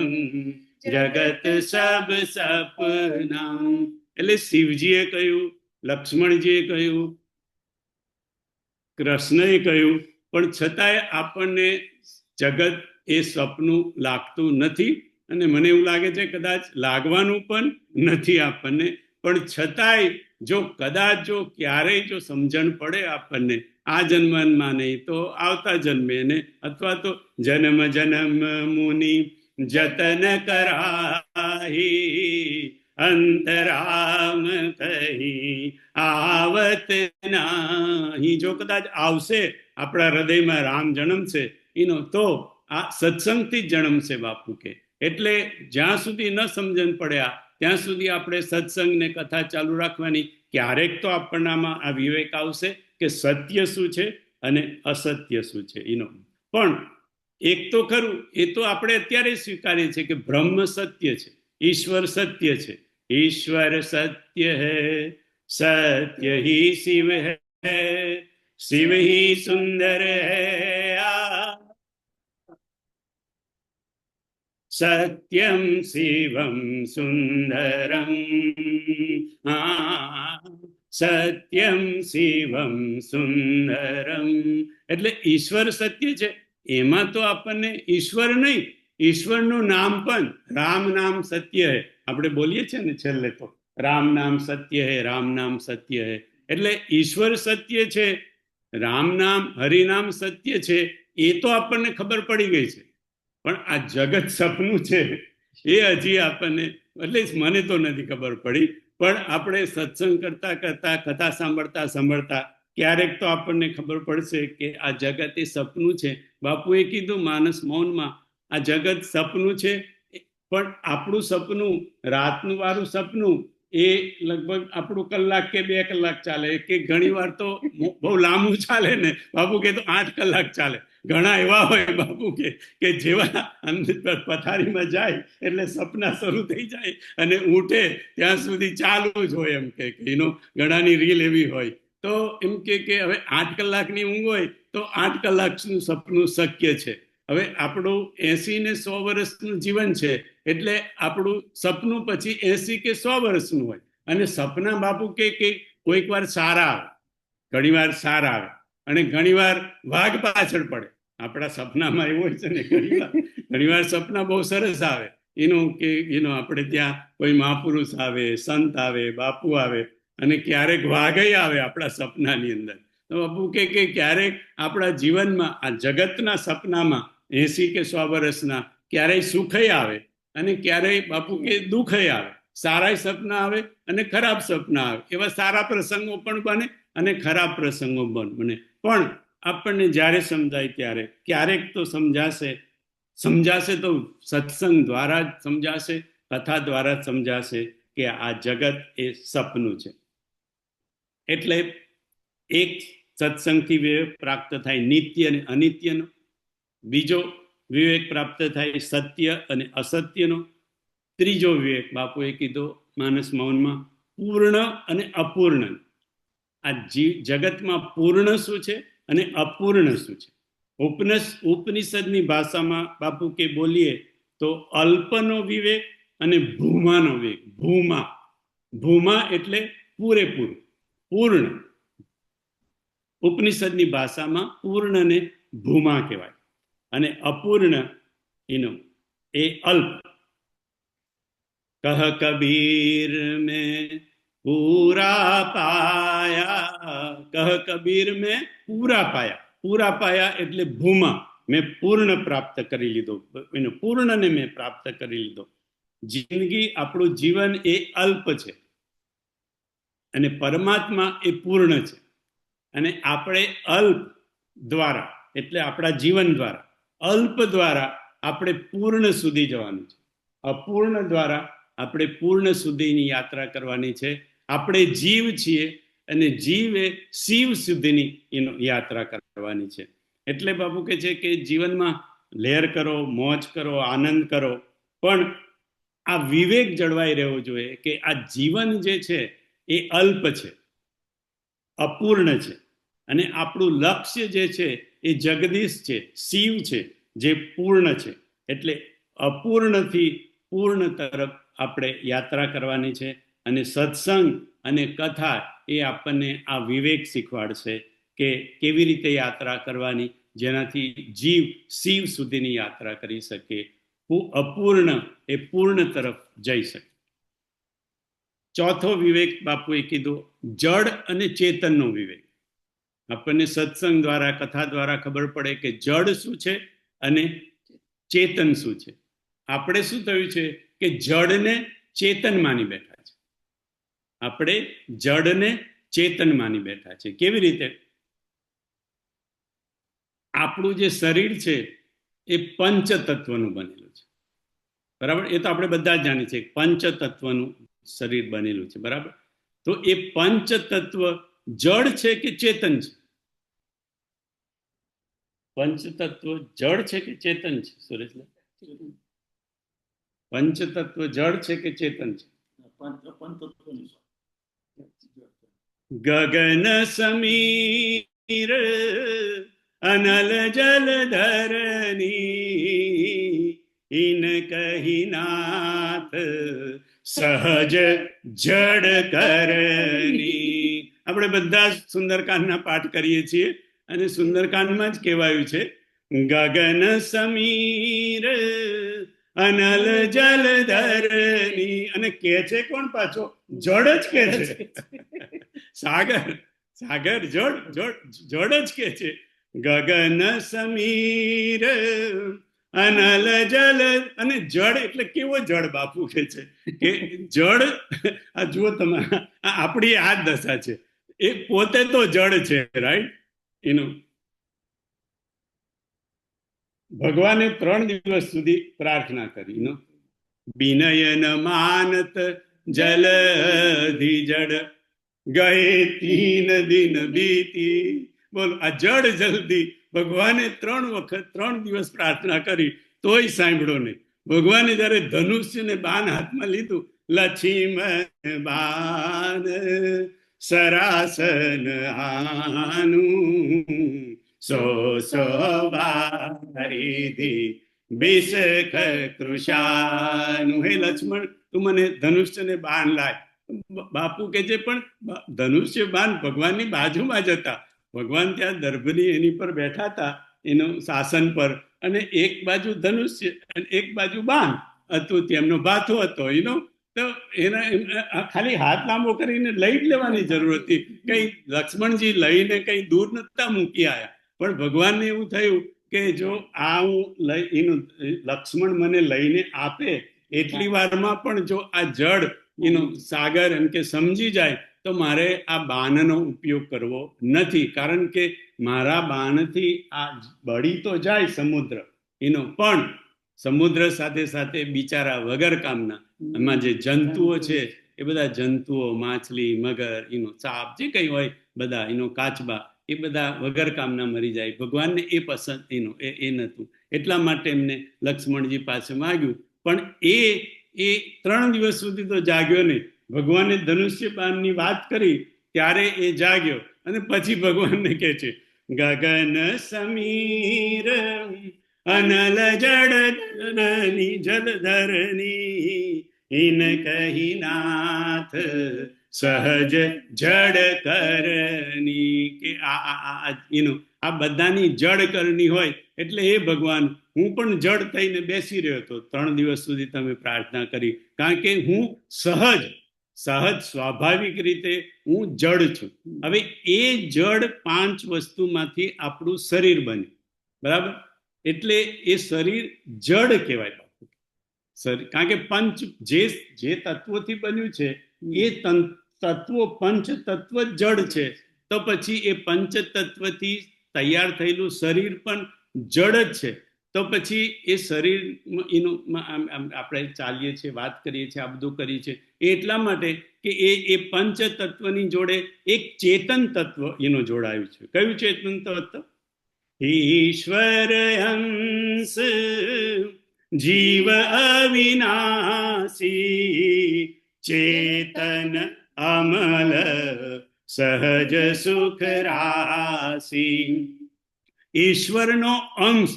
જગત સબ સપના. એટલે શિવજીએ કહ્યું, લક્ષ્મણજીએ કહ્યું, કૃષ્ણએ કહ્યું, પણ છતાંય આપણને જગત એ સપનું લાગતું નથી. અને મને એવું લાગે છે કદાચ લાગવાનું પણ નથી આપણને. પણ છતાંય જો કદાચ જો ક્યારેય જો સમજણ પડે આપણને, આ જન્મમાં નહીં તો આવતા જન્મે ને, અથવા તો જન્મ જન્મ મુનિ જતન કરાહી, અંતરામ કહી આવત નાહી. જો કદાચ આવશે આપણા હૃદયમાં રામ જન્મશે એનો, તો આ સત્સંગથી જ જન્મશે બાપુ કે. એટલે જ્યાં સુધી ન સમજણ પડ્યા ત્યાં સુધી આપણે સત્સંગ ને કથા ચાલુ રાખવાની. ક્યારેક તો આપણનામાં આ વિવેક આવશે કે સત્ય શું છે અને અસત્ય શું છે એનો. પણ એક તો ખરું, એ તો આપણે અત્યારે સ્વીકારીએ છીએ કે બ્રહ્મ સત્ય છે, ઈશ્વર સત્ય છે. ईश्वर सत्य है, सत्य ही शिव है, शिव ही सुंदर है, सत्यम शिवम सुंदरम, સત્યમ શિવમ સુંદરમ. એટલે ઈશ્વર સત્ય છે. એમાં તો આપણને ઈશ્વર નહીં, ઈશ્વરનું નામ પણ રામ નામ સત્ય હૈ. આપણે બોલીએ છીએ ને છેલ્લે તો રામ નામ સત્ય હૈ, રામ નામ સત્ય હૈ. એટલે ઈશ્વર સત્ય છે, રામ નામ હરિનામ સત્ય છે, એ તો આપણને ખબર પડી ગઈ છે. પણ આ જગત સપનું છે એ હજી આપણને, એટલે મને તો નથી ખબર પડી. પણ આપણે સત્સંગ કરતા કરતા, કથા સાંભળતા સાંભળતા ક્યારેક તો આપણને ખબર પડશે કે આ જગત એ સપનું છે. બાપુએ કીધું માનસ મૌનમાં, આ જગત સપનું છે. પણ આપણું સપનું, રાતનું વાળું સપનું, એ લગભગ આપણું કલાક કે 2 કલાક ચાલે, કે ઘણી વાર તો બહુ લાંબુ ચાલે ને બાપુ કે તો 8 કલાક ચાલે. ઘણા એવા હોય બાપુ કે જેવા પથારીમાં જાય એટલે સપના શરૂ થઈ જાય અને ઉઠે ત્યાં સુધી ચાલુ જ હોય. એમ કે એનો ઘણાની રીલ એવી હોય. તો એમ કે હવે 8 કલાકની ઊંઘ હોય તો 8 કલાકનું સપનું શક્ય છે. હવે આપણું 80 ને 100 વર્ષનું જીવન છે, એટલે આપણું સપનું પછી 80 કે 100 વર્ષનું હોય. અને સપના બાપુ કે કોઈક વાર સારા આવે, ઘણી વાર સારા આવે, અને ઘણી વાર વાઘ પાછળ પડે. આપણા સપનામાં એવું હોય છે ને, ઘણી વાર સપના બહુ સરસ આવે એનું કે આપણે ત્યાં કોઈ મહાપુરુષ આવે, સંત આવે, બાપુ આવે, અને ક્યારેક વાઘય આવે આપણા સપનાની અંદર. તો બાપુ કે ક્યારેક આપણા જીવનમાં આ જગતના સપનામાં 80 કે 100 વર્ષના ક્યારેય સુખય આવે અને ક્યારેય બાપુ કે દુઃખય આવે. સારા સપના આવે અને ખરાબ સપના આવે. એવા સારા પ્રસંગો પણ બને અને ખરાબ પ્રસંગો બને. પણ આપણને જ્યારે સમજાય ત્યારે, ક્યારેક તો સમજાશે તો સત્સંગ દ્વારા જ સમજાશે, કથા દ્વારા જ સમજાશે કે આ જગત એ સપનું છે. એટલે એક સત્સંગથી વિવેક પ્રાપ્ત થાય નિત્ય અને અનિત્યનો. બીજો વિવેક પ્રાપ્ત થાય સત્ય અને અસત્યનો. ત્રીજો વિવેક બાપુએ કીધો માનસ મૌનમાં, પૂર્ણ અને અપૂર્ણ. આ જગતમાં પૂર્ણ શું છે અને અપૂર્ણ શું છે. ઉપનિષદની ભાષામાં બાપુ કે બોલીએ તો અલ્પનો વિવેક અને ભૂમાનો વિવેક. ભૂમા એટલે પૂરેપૂરું, પૂર્ણ. ઉપનિષદની ભાષામાં પૂર્ણને ભૂમા કહેવાય અને અપૂર્ણ એનો એ અલ્પ. કહ કબીર મેં પૂરા પાયા, કહ કબીર મેં પૂરા પાયા. પૂરા પાયા એટલે ભૂમા, મેં પૂર્ણ પ્રાપ્ત કરી લીધો, એનો પૂર્ણને મેં પ્રાપ્ત કરી લીધો. જિંદગી, આપણું જીવન એ અલ્પ છે અને પરમાત્મા એ પૂર્ણ છે. અને આપણે અલ્પ દ્વારા, એટલે આપણા જીવન દ્વારા, અલ્પ દ્વારા આપણે પૂર્ણ સુધી જવાનું છે. અપૂર્ણ દ્વારા આપણે પૂર્ણ સુધીની યાત્રા કરવાની છે. આપણે જીવ છીએ અને જીવ એ શિવ સુધીની યાત્રા કરવાની છે. એટલે બાપુ કે છે કે જીવનમાં લહેર કરો, મોજ કરો, આનંદ કરો, પણ આ વિવેક જળવાઈ રહેવો જોઈએ કે આ જીવન જે છે એ અલ્પ છે, અપૂર્ણ છે, અને આપણું લક્ષ્ય જે છે એ જગદીશ છે, શિવ છે, જે પૂર્ણ છે. એટલે અપૂર્ણથી પૂર્ણ તરફ આપણે યાત્રા કરવાની છે. અને સત્સંગ અને કથા એ આપણને આ વિવેક શીખવાડશે કે કેવી રીતે યાત્રા કરવાની, જેનાથી જીવ શિવ સુધીની યાત્રા કરી શકે, અપૂર્ણ એ પૂર્ણ તરફ જઈ શકે. ચોથો વિવેક બાપુએ કીધું જડ અને ચેતનનો વિવેક. આપણને સત્સંગ દ્વારા, કથા દ્વારા ખબર પડે કે જડ શું છે અને ચેતન શું છે. આપણે શું થયું છે કે જડને ચેતન માની બેઠા છે. આપણે જડને ચેતન માની બેઠા છે. કેવી રીતે? આપણું જે શરીર છે એ પંચતત્વનું બનેલું છે, બરાબર? એ તો આપણે બધા જ જાણીએ છીએ, પંચતત્વનું શરીર બનેલું છે, બરાબર? તો એ પંચતત્વ જડ છે કે ચેતન છે? પંચતત્વ જડ છે કે ચેતન છે સુરેશભાઈ? પંચતત્વ જડ છે કે ચેતન છે? ગગન સમીર અનલ જલધરની ઇન કહી નાથ સહજ જડ કરની. આપણે બધા સુંદરકાંડના પાઠ કરીએ છીએ અને સુંદરકાંડમાં જ કહેવાયું છે ગગન સમીર અનલ જલધરની. અને કે છે કોણ પાછો? જડ જ કે છે. સાગર જડ જ કે છે. ગગન સમીર અનલ જલ. અને જળ એટલે કેવો જળ બાપુ કે છે કે જળ, આ જુઓ તમે, આપણી આ દશા છે, એ પોતે તો જળ છે, રાઈટ? ભગવાને 3 દિવસ સુધી પ્રાર્થના કરી. બિનયન માનત જલધિ જડ ગયે 3 દિન બીતી. બોલો, આ જડ જલ્દી ભગવાને 3 વખત 3 દિવસ પ્રાર્થના કરી, તોય સાંભળો નહીં. ભગવાને જયારે ધનુષ્ય ને બાણ હાથમાં લીધું, લક્ષ્મણ બાણ સરાસન હાનું સો વારીધી બિસક કૃષાનું. હે લક્ષ્મણ, તું મને ધનુષ્ય ને બાણ લાય. બાપુ કે છે પણ ધનુષ્ય બાણ ભગવાનની બાજુમાં જ હતા. ભગવાન ત્યાં દર્ભની એની પર બેઠા હતા, એનું શાસન પર, અને એક બાજુ ધનુષ્ય અને એક બાજુ બાણ હતું, તેમનો ભાથો હતો તો એના ખાલી હાથ લાંબો કરીને લઈ જ લેવાની જરૂર હતી. કઈ લક્ષ્મણજી લઈને કઈ દૂર નતા મૂકી આવ્યા. પણ ભગવાનને એવું થયું કે જો આ હું લક્ષ્મણ મને લઈને આપે એટલી વારમાં પણ જો આ જડ સાગર એમ કે સમજી જાય તો મારે આ બાણનો ઉપયોગ કરવો નથી. કારણ કે મારા બાણથી આ બળી તો જાય સમુદ્ર, પણ સમુદ્ર સાથે સાથે બિચારા વગર કામના એમાં જે જંતુઓ છે એ બધા જંતુઓ, માછલી, મગર, સાપ, જે કઈ હોય બધા, કાચબા, એ બધા વગર કામના મરી જાય. ભગવાનને એ પસંદ એ નહોતું. એટલા માટે એમને લક્ષ્મણજી પાસે માગ્યું. પણ એ 3 દિવસ સુધી તો જાગ્યો નહીં. ભગવાને ધનુષ્ય બાણની વાત કરી ત્યારે એ જાગ્યો, અને પછી ભગવાનને કહે છે ગગન સમીર અનલ જડધરની જલધરની ઇન કહી નાથ સહજ જડ કરની. કે આ બધાની જડ કરની હોય એટલે એ ભગવાન, હું પણ જડ થઈને બેસી રહ્યો હતો 3 દિવસ સુધી તમે પ્રાર્થના કરી, કારણ કે હું સહજ સ્વાભાવિક રીતે હું જડ છું. હવે એ જડ 5 વસ્તુમાંથી આપણું શરીર બન્યું, બરાબર? એટલે એ શરીર જડ કહેવાય બાપુ. કારણ કે પંચ જે તત્વોથી બન્યું છે એ તત્વો, પંચ તત્વ જડ છે. તો પછી એ પંચ તત્વથી તૈયાર થયેલું શરીર પણ જડ જ છે. તો પછી એ શરીર એનું આપણે ચાલીએ છીએ, વાત કરીએ છીએ, આ બધું કરીએ છીએ એટલા માટે કે એ પંચ તત્વની જોડે એક ચેતન તત્વ એનું જોડાયું છે. કયું ચેતન તત્વ? ઈશ્વર હંસ જીવ અવિનાશી ચેતન અમલ સહજ સુખ રાશી. ઈશ્વરનો અંશ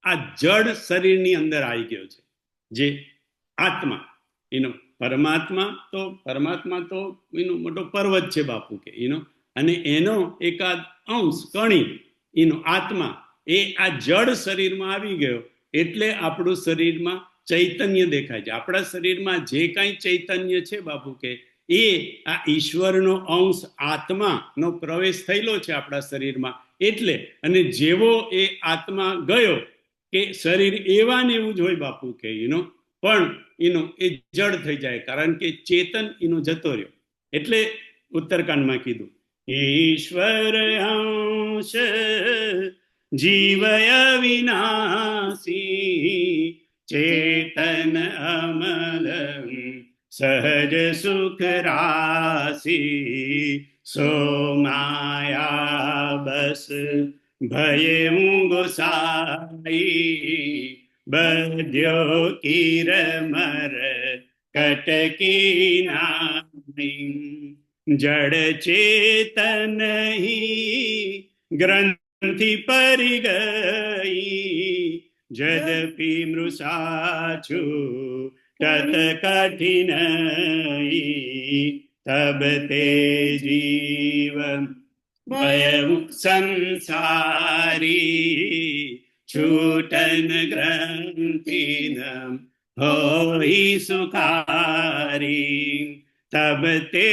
આ જડ શરીરની અંદર આવી ગયો છે, જે આત્મા એનો પરમાત્મા તો એનો મોટો પર્વત છે બાપુ કે એનો, અને એનો એકાદ અંશ કણી એનો આત્મા એ આ જડ શરીરમાં આવી ગયો એટલે આપણું શરીરમાં ચૈતન્ય દેખાય છે. આપણા શરીરમાં જે કાંઈ ચૈતન્ય છે બાપુ કે એ આ ઈશ્વરનો અંશ આત્માનો પ્રવેશ થયેલો છે આપણા શરીરમાં. એટલે અને જેવો એ આત્મા ગયો કે શરીર એવા ને એવું જ હોય બાપુ કે પણ એ જડ થઈ જાય, કારણ કે ચેતન જતો રહ્યો. એટલે ઉત્તરકાંડમાં કીધું ઈશ્વર અંશ જીવય વિનાશી ચેતન અમલ સહજ સુખ રાશી સો માયા બસ ભય ગોસાઈ બધ્યો કીર મર કટકી નાઈ જડ ચેતન ગ્રંથિ પરી ગઈ જદપી મૃષાછુ તત કઠિન તબ તે જીવ ભય સંસારી છૂટન ગ્રંથિ હોઈ સુખારી તબ તે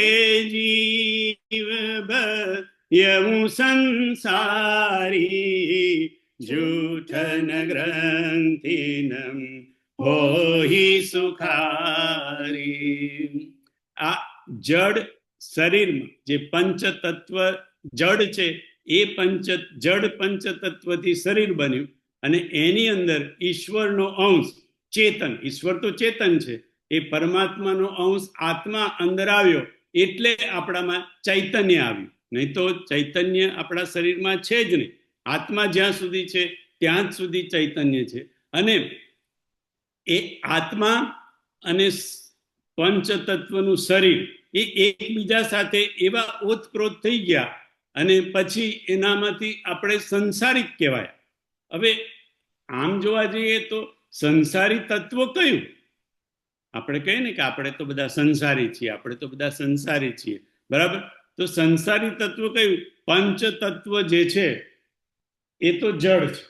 જીવ ભય સંસારી જૂઠન ગ્રંથિ હોઈ સુખારી. આ જડ શરીરમાં જે પંચતત્વ જડ છે એ જડ પંચતત્વથી શરીર બન્યું અને એની અંદર ઈશ્વરનો અંશ ચેતન, ઈશ્વર તો ચેતન છે, એ પરમાત્માનો અંશ આત્મા અંદર આવ્યો એટલે આપણામાં ચૈતન્ય આવ્યું. નહીં તો ચૈતન્ય આપણા શરીરમાં છે જ નહીં. આત્મા જ્યાં સુધી છે ત્યાં જ સુધી ચૈતન્ય છે. અને એ આત્મા અને પંચતત્વનું શરીર એ એકબીજા સાથે એવા ઓતપ્રોત થઈ ગયા અને પછી એનામાંથી આપણે સંસારિક કહેવાય. હવે આમ જોવા જઈએ તો સંસારી તત્વ કયું? આપણે કહીએ ને કે આપણે તો બધા સંસારી છીએ, આપણે તો બધા સંસારી છીએ, બરાબર? તો સંસારી તત્વ કયું? પંચતત્વ જે છે એ તો જડ છે,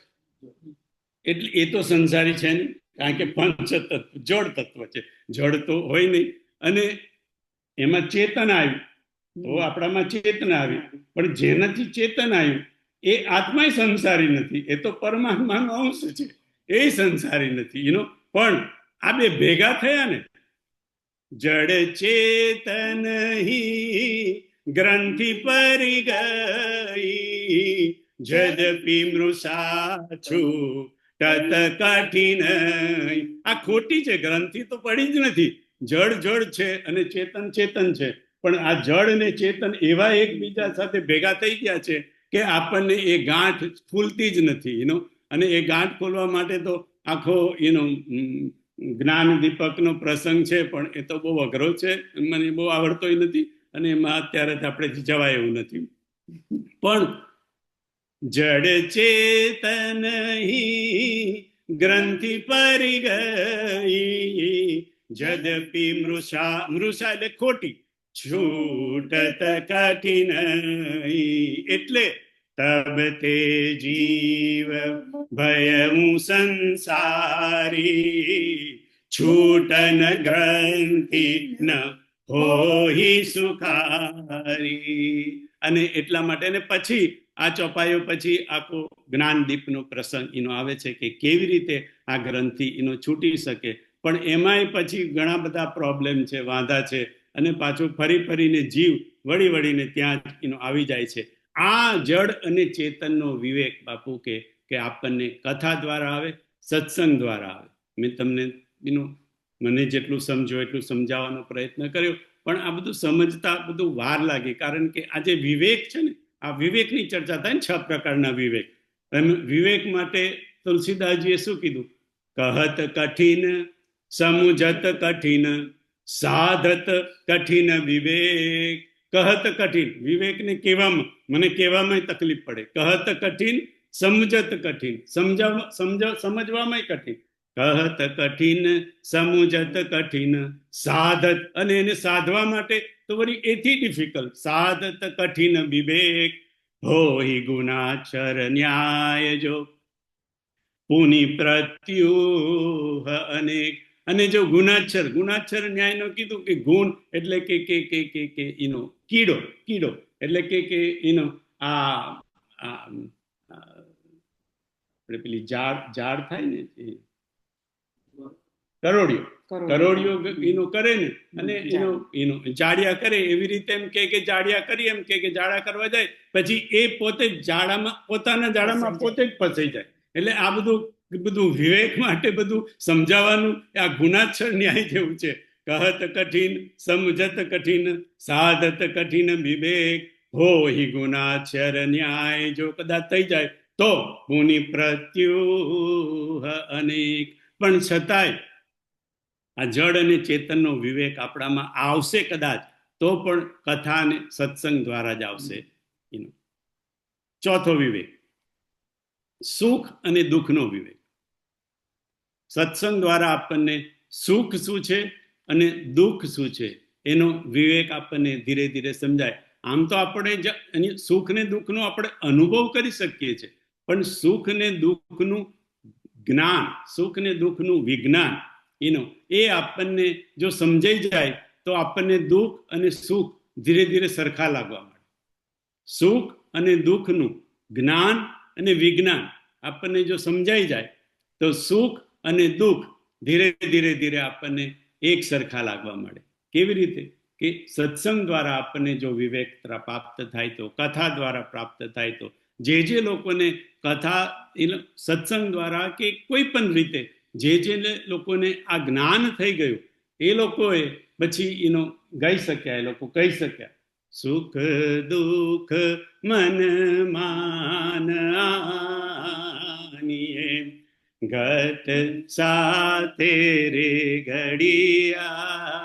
એટલે એ તો સંસારી છે નહીં, કારણ કે પંચતત્વ જડ તત્વ છે, જડ તો હોય નહીં. અને એમાં ચેતન આવ્યું તો આપણામાં ચેતન આવી, પણ જેનાથી ચેતન આવ્યું એ આત્મા સંસારી નથી, એ તો પરમાત્માનો અંશ છે, એ સંસારી નથી. પણ આ બે ભેગા થયા ને, જડ ચેતન ગ્રંથિ પરી ગઈ જદપી મૃષાછુ તત કઠિન. આ ખોટી છે, ગ્રંથિ તો પડી જ નથી. જડ છે અને ચેતન છે, પણ આ જડ અને ચેતન એવા એકબીજા સાથે ભેગા થઈ ગયા છે કે આપણને એ ગાંઠ ફૂલતી જ નથી. અને એ ગાંઠ ખોલવા માટે તો આખો જ્ઞાન દીપકનો પ્રસંગ છે, પણ એ તો બહુ અઘરો છે, મને બહુ આવડતો નથી અને એમાં અત્યારે આપણે જવાય એવું નથી. પણ જડ ચેતન ગ્રંથિ પરી ગઈ જદપી મૃષા એટલે ખોટી છૂટત કઠિન. એટલે તબ તે જીવ ભય સંસારી છૂટન ગ્રંથિ ન હોઈ સુખારી. અને એટલા માટે ને પછી આ ચોપાઈઓ પછી આખો જ્ઞાનદીપનો પ્રસંગ આવે છે કે કેવી રીતે આ ગ્રંથિ છૂટી શકે. પણ એમાંય પછી ઘણા બધા પ્રોબ્લેમ છે, વાંધા છે, અને પાછું ફરીને જીવ વળીને ત્યાં જ આવી જાય છે. આ જડ અને ચેતનનો વિવેક બાપુ કે આપણને કથા દ્વારા આવે સત્સંગ દ્વારા આવે. મેં તમને મને જેટલું સમજો એટલું સમજાવવાનો પ્રયત્ન કર્યો, પણ આ બધું સમજતા બધું વાર લાગે, કારણ કે આ જે વિવેક છે ને, આ વિવેકની ચર્ચા થાય ને, 6 પ્રકારના વિવેક. વિવેક માટે તુલસીદાસજીએ શું કીધું? કહત કઠિન સમુજત કઠિન સાધત કઠિન વિવેક. કહત કઠિન, વિવેકને કહેવામાં, મને કહેવામાં તકલીફ પડે. કહત કઠિન સમજત કઠિન, સમજવામાં કઠિન. કહત કઠિન સમુજત કઠિન સાધત, અને એને સાધવા માટે તો વળી એથી ડિફિકલ્ટ. સાધત કઠિન વિવેક હોઈ ગુનાચર ન્યાય જો પુનિ પ્રત્યુહ અનેક. અને જો ગુનાચર ન્યાયનો કીધું કે ગુણ એટલે કે કીડો એટલે કે આપણે પેલી ઝાડ થાય ને, કરોડિયો કરે ને, અને જાડિયા કરે, એવી રીતે એમ કે જાડિયા કરી, એમ કે જાડા કરવા જાય, પછી એ પોતે પોતાના જાડામાં પોતે જ ફસાઈ જાય. એટલે આ બધું વિવેક માટે બધું સમજાવવાનું આ ગુનાચર ન્યાય જેવું છે. કહત કઠિન સમજત કઠિન સાધત કઠિન વિવેક હોઈ ગુનાચર ન્યાય જો કદાચ થઈ જાય તો પુનિ પ્રત્યુહ અનેક. પણ છતાંય આ જડ અને ચેતનનો વિવેક આપણામાં આવશે કદાચ, તો પણ કથા અને સત્સંગ દ્વારા જ આવશે. ચોથો વિવેક, સુખ અને દુઃખનો વિવેક. સત્સંગ દ્વારા આપણને સુખ શું છે અને દુઃખ શું છે એનો વિવેક આપણને ધીરે ધીરે સમજાય. આમ તો આપણે સુખ ને દુઃખનો આપણે અનુભવ કરી શકીએ છીએ, પણ સુખ ને દુઃખનું જ્ઞાન, સુખ ને દુઃખનું વિજ્ઞાન એ આપણને જો સમજાઈ જાય તો આપણને દુઃખ અને સુખ ધીરે ધીરે સરખા લાગવા મળે. સુખ અને દુઃખનું જ્ઞાન અને વિજ્ઞાન આપણને જો સમજાઈ જાય તો સુખ અને દુઃખ ધીરે ધીરે આપણને એક સરખા લાગવા મળે. કેવી રીતે? કે સત્સંગ દ્વારા આપણને જો વિવેક પ્રાપ્ત થાય તો, કથા દ્વારા પ્રાપ્ત થાય તો, જે લોકોને કથા સત્સંગ દ્વારા કે કોઈ પણ રીતે જે લોકોને આ જ્ઞાન થઈ ગયું, એ લોકોએ પછી ગાઈ શક્યા, એ લોકો કહી શક્યા, સુખ દુઃખ મન માન આનીએ ઘટ સાથે રે ઘડિયા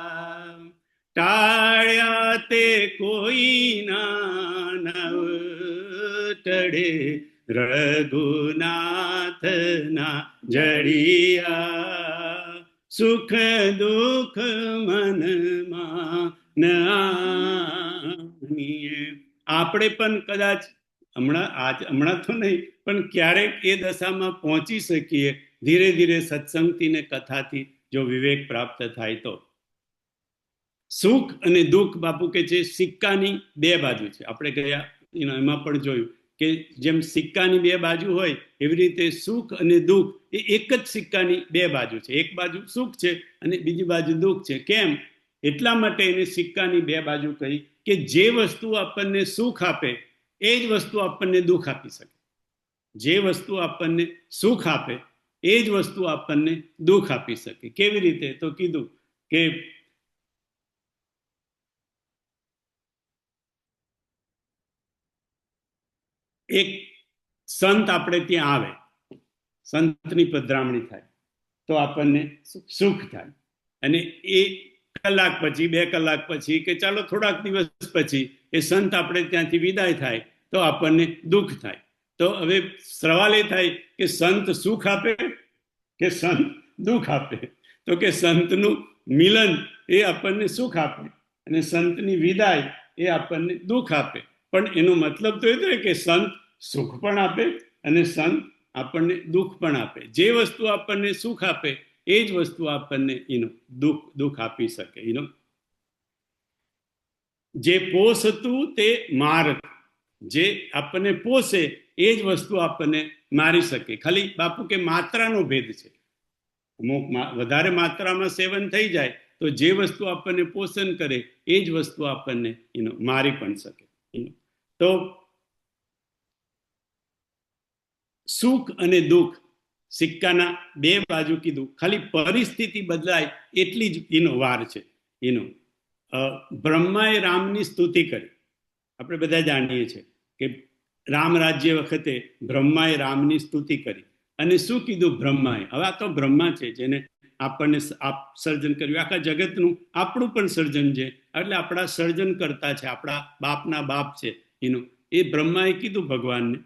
ટાળ્યા તે કોઈ ના નવ ટડે રઘુનાથના જડિયા સુખ દુઃખ મનમાં નાનીએ. આપણે પણ કદાચ હમણાં તો નહીં, પણ ક્યારેક એ દશામાં પહોંચી શકીએ ધીરે ધીરે સત્સંગથી ને કથાથી જો વિવેક પ્રાપ્ત થાય તો. સુખ અને દુઃખ બાપુ કે છે સિક્કાની બે બાજુ છે. આપણે ગયા એમાં પણ જોયું કે જેમ સિક્કાની બે બાજુ હોય એવી રીતે સુખ અને દુઃખ એ એક જ સિક્કાની બે બાજુ છે. એક બાજુ સુખ છે અને બીજી બાજુ દુઃખ છે. કેમ? એટલા માટે એને સિક્કાની બે બાજુ કહી કે જે વસ્તુ આપણને સુખ આપે એ જ વસ્તુ આપણને દુઃખ આપી શકે. જે વસ્તુ આપણને સુખ આપે એ જ વસ્તુ આપણને દુઃખ આપી શકે. કેવી રીતે? તો કીધું કે એક સંત આપણે ત્યાં આવે, સંતની પધરામણી થાય તો આપણને સુખ થાય, અને એ કલાક પછી, 2 કલાક પછી, કે ચાલો થોડાક દિવસ પછી એ સંત આપણે ત્યાંથી વિદાય થાય તો આપણને દુઃખ થાય. તો હવે સવાલ એ થાય કે સંત સુખ આપે કે સંત દુઃખ આપે? તો કે સંતનું મિલન એ આપણને સુખ આપે અને સંતની વિદાય એ આપણને દુઃખ આપે. પણ એનો મતલબ તો એ થાય કે સંત સુખ પણ આપે અને સંત આપણને દુઃખ પણ આપે. જે વસ્તુ આપણને સુખ આપે એ જ વસ્તુ આપણને દુઃખ આપી શકે. જે પોષતું તે મારત, જે આપણને પોષે એ જ વસ્તુ આપણને મારી શકે. ખાલી બાપુ કે માત્રાનો ભેદ છે. અમુક વધારે માત્રામાં સેવન થઈ જાય તો જે વસ્તુ આપણને પોષણ કરે એ જ વસ્તુ આપણને મારી પણ શકે. તો સુખ અને દુઃખ સિક્કાના બે બાજુ કીધું, ખાલી પરિસ્થિતિ બદલાય એટલી જ એનો વાર છે. એનો બ્રહ્માએ રામની સ્તુતિ કરી. આપણે બધા જાણીએ છીએ કે રામ રાજ્ય વખતે બ્રહ્માએ રામની સ્તુતિ કરી. અને શું કીધું બ્રહ્માએ? હવે આ તો બ્રહ્મા છે જેને આપણને સર્જન કર્યું, આખા જગતનું આપણું પણ સર્જન છે, એટલે આપણા સર્જન કરતા છે, આપણા બાપના બાપ છે એનું. એ બ્રહ્માએ કીધું ભગવાનને,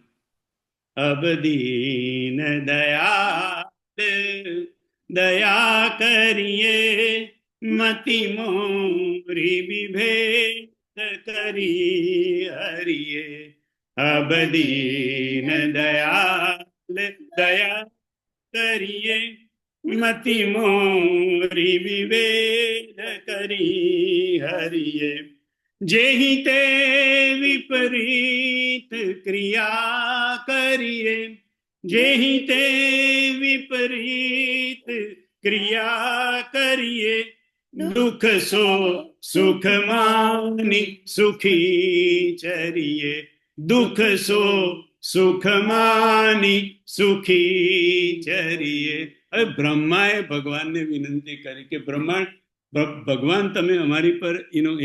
અબદીન દયા દયા કરીએ, મતિ મોરી વિભેદ કરી હરિએ. અબદીન દયા કરીએ, મતિ મોરી વિભેદ કરી હરિએ. જેહી તે વિપરીત ક્રિયા કરીએ, જેહી તે વિપરીત ક્રિયા કરીએ, દુઃખ સો સુખ માની સુખી ચરીએ. દુઃખ સો સુખ માની સુખી ચરીએ. હવે બ્રહ્માએ ભગવાનને વિનંતી કરી કે ભગવાન તમે અમારી પર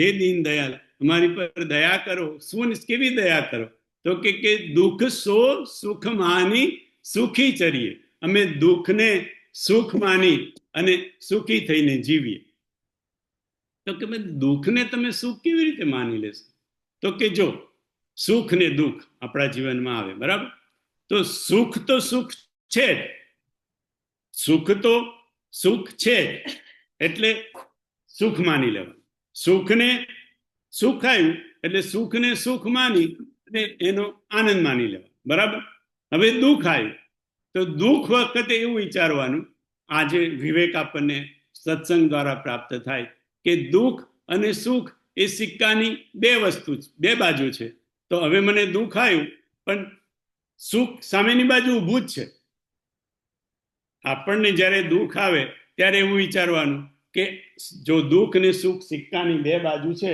હે દીન દયાલ, અમારી પર દયા કરો. શું કેવી દયા કરો? તો કે દુઃખ સો સુખ માની સુખી ચરીએ. અમે દુઃખને સુખ માની અને સુખી થઈને જીવીએ. તો કે દુઃખને તમે સુખ કેવી રીતે માની લેશો? તો કે જો સુખ ને દુઃખ આપણા જીવનમાં આવે, બરાબર, તો સુખ છે, સુખ તો સુખ છે એટલે સુખ માની લેવાનું. સુખને સુખ આવ્યું એટલે સુખને સુખ માની અને એનો આનંદ માની લેવાનો, બરાબર. હવે દુઃખ આવ્યું તો દુઃખ વખતે એવું વિચારવાનું, આજે વિવેક આપણને સત્સંગ દ્વારા પ્રાપ્ત થાય કે દુઃખ અને સુખ એ સિક્કાની બે વસ્તુ, બે બાજુ છે. તો હવે મને દુઃખ આવ્યું પણ સુખ સામેની બાજુ ઊભું જ છે. આપણને જ્યારે દુઃખ આવે ત્યારે એવું વિચારવાનું કે જો દુઃખ ને સુખ સિક્કાની બે બાજુ છે,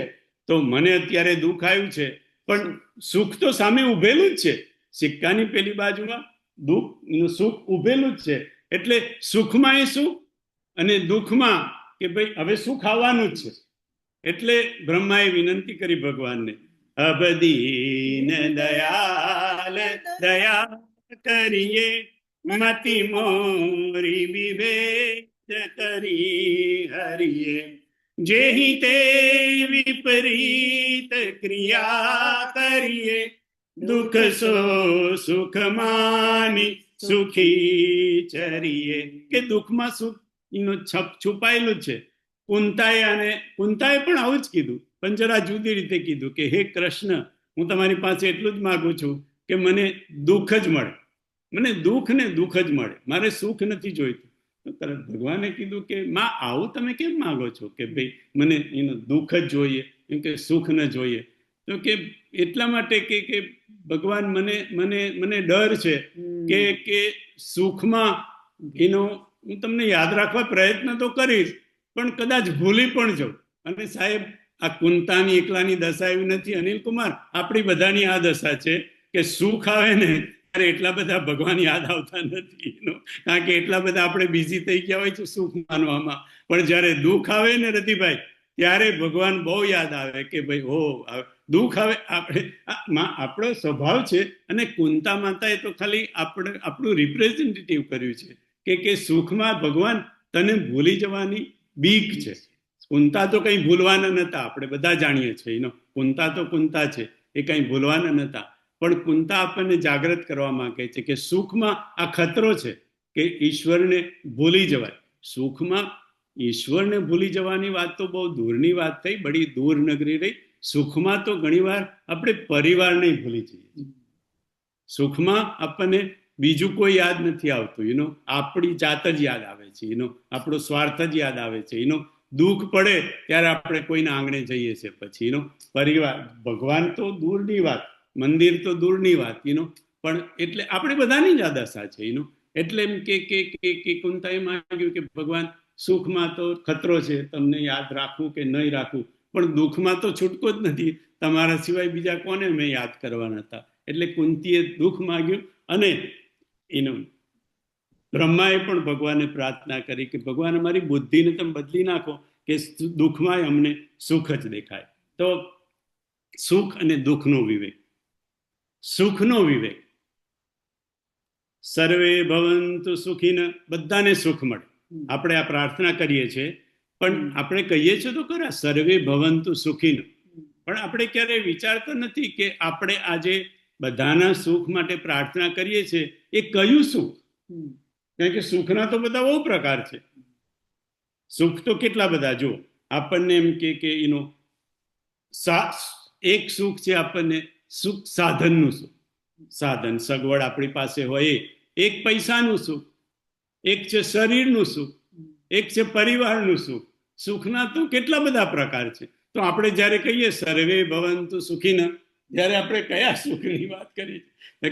તો મને અત્યારે દુઃખ આવ્યું છે પણ સુખ તો સામે ઉભેલું જ છે. સિક્કાની પેલી બાજુમાં સુખ ઉભેલું જ છે. એટલે સુખમાં એ સુખ અને દુઃખમાં કે ભાઈ હવે સુખ આવવાનું જ છે. એટલે બ્રહ્માએ વિનંતી કરી ભગવાનને, અબદીન દયાલ દયા કરીએ, મતિ મોરી વિભેદ કરી હરિએ. જેહી તે વિપરીત ક્રિયા કરીએ, દુઃખ સો સુખ માની સુખી ચરીએ. કે દુઃખમાં સુખ એનું છુપાયેલું છે. કુંતાએ પણ આવું જ કીધું, પણ જરા જુદી રીતે કીધું કે હે કૃષ્ણ, હું તમારી પાસે એટલું જ માગું છું કે મને દુઃખ જ મળે, મને દુઃખ ને દુઃખ જ મળે, મારે સુખ નથી જોઈતું. તો ભગવાને કીધું કે માં આવું તમે કેમ માગો છો કે ભાઈ મને એનું દુઃખ જ જોઈએ, એમ કે સુખ ન જોઈએ? તો કે એટલા માટે કે ભગવાન મને ડર છે કે સુખમાં એનો હું તમને યાદ રાખવા પ્રયત્ન તો કરીશ પણ કદાચ ભૂલી પણ જાઉં. અને સાહેબ આ કુંતાની એકલાની દશા એવી નથી અનિલ કુમાર, આપણી બધાની આ દશા છે કે સુખ આવે ને ત્યારે એટલા બધા ભગવાન યાદ આવતા નથી, કારણ કે એટલા બધા આપણે બિઝી થઈ ગયા હોય છે સુખ માનવામાં. પણ જયારે દુઃખ આવે ને રતિભાઈ, ત્યારે ભગવાન બહુ યાદ આવે કે ભાઈ હો દુઃખ આવે. આપણો સ્વભાવ છે. અને કુંતા માતાએ તો ખાલી આપણું રિપ્રેઝેન્ટેટિવ કર્યું છે કે સુખમાં ભગવાન તને ભૂલી જવાની બીક છે. કુંતા તો કઈ ભૂલવાના નતા, આપણે બધા જાણીએ છીએ. કુંતા તો કુંતા છે, એ કઈ ભૂલવાના નતા. પણ કુંતા આપણને જાગૃત કરવા માંગે છે કે સુખમાં આ ખતરો છે કે ઈશ્વરને ભૂલી જવાય. સુખમાં ઈશ્વરને ભૂલી જવાની વાત તો બહુ દૂરની વાત થઈ, બડી દૂર નગરી રહી. સુખમાં તો ઘણીવાર આપણે પરિવારને ભૂલી જઈએ. સુખમાં આપણને બીજું કોઈ યાદ નથી આવતું, આપણી જાત જ યાદ આવે છે, આપણો સ્વાર્થ જ યાદ આવે છે. દુઃખ પડે ત્યારે આપણે કોઈના આંગણે જઈએ છીએ. પછી પરિવાર, ભગવાન તો દૂરની વાત, મંદિર તો દૂરની વાત, પણ એટલે આપણે બધાની જ આ દશા છે. એટલે એમ કે કુંતાએ માંગ્યું કે ભગવાન સુખમાં તો ખતરો છે, તમને યાદ રાખવું કે નહીં રાખવું, પણ દુઃખમાં તો છૂટકો જ નથી, તમારા સિવાય બીજા કોને મેં યાદ કરવાના હતા. એટલે કુંતીએ દુઃખ માંગ્યું અને બ્રહ્માએ પણ ભગવાનને પ્રાર્થના કરી કે ભગવાન અમારી બુદ્ધિને તમે બદલી નાખો કે દુઃખમાં અમને સુખ જ દેખાય. તો સુખ અને દુઃખનો વિવેક. સુખનો વિવેક, સર્વે ભવંતુ સુખીન, બધાને સુખ મળે. આપણે આ પ્રાર્થના કરીએ છીએ, પણ આપણે કહીએ છીએ તો ખરા સર્વે ભવંતુ સુખીન, પણ આપણે ક્યારેય વિચારતો નથી કે આપણે આજે બધાના સુખ માટે પ્રાર્થના કરીએ છીએ એ કયું સુખ? કારણ કે સુખના તો બધા બહુ પ્રકાર છે. સુખ તો કેટલા બધા. જો આપણને એમ કે એક સુખ છે આપણને સુખ સાધનનું સુખ. સાધન સગવડ આપણી પાસે હોય. એક પૈસાનું સુખ, એક છે શરીરનું સુખ, એક છે પરિવારનું સુખ. સુખના તો કેટલા બધા પ્રકાર છે. તો આપણે જ્યારે કહીએ સર્વે ભવંતુ સુખીના, ત્યારે આપણે કયા સુખની વાત કરીએ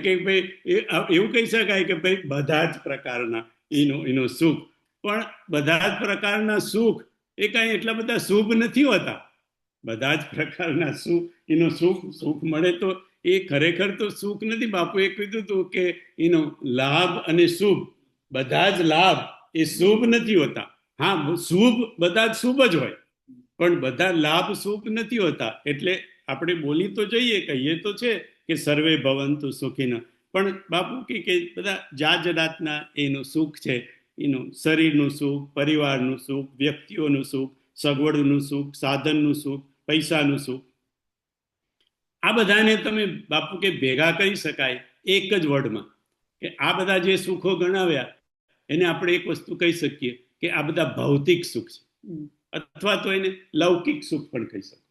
કે ભાઈ એવું કહી શકાય કે ભાઈ બધા જ પ્રકારના એનો સુખ. પણ બધા જ પ્રકારના સુખ એ કાંઈ એટલા બધા શુભ નથી હોતા. બધા જ પ્રકારના સુખ સુખ મળે તો એ ખરેખર તો સુખ નથી. બાપુએ કીધું હતું કે લાભ અને શુભ, બધા જ લાભ એ શુભ નથી હોતા. હા, શુભ બધા જ શુભ જ હોય, પણ બધા લાભ શુભ નથી હોતા. એટલે આપણે બોલી તો જઈએ, કહીએ તો છે કે સર્વે ભવંતુ સુખીના, પણ બાપુ કે બધા જાત જાતના એનું સુખ છે. શરીરનું સુખ, પરિવારનું સુખ, વ્યક્તિઓનું સુખ, સગવડનું સુખ, સાધનનું સુખ, પૈસાનું સુખ. આ બધાને તમે બાપુ કે ભેગા કરી શકાય એક જ વર્ડમાં, કે આ બધા જે સુખો ગણાવ્યા એને આપણે એક વસ્તુ કહી શકીએ કે આ બધા ભૌતિક સુખ છે, અથવા તો એને લૌકિક સુખ પણ કહી શકો.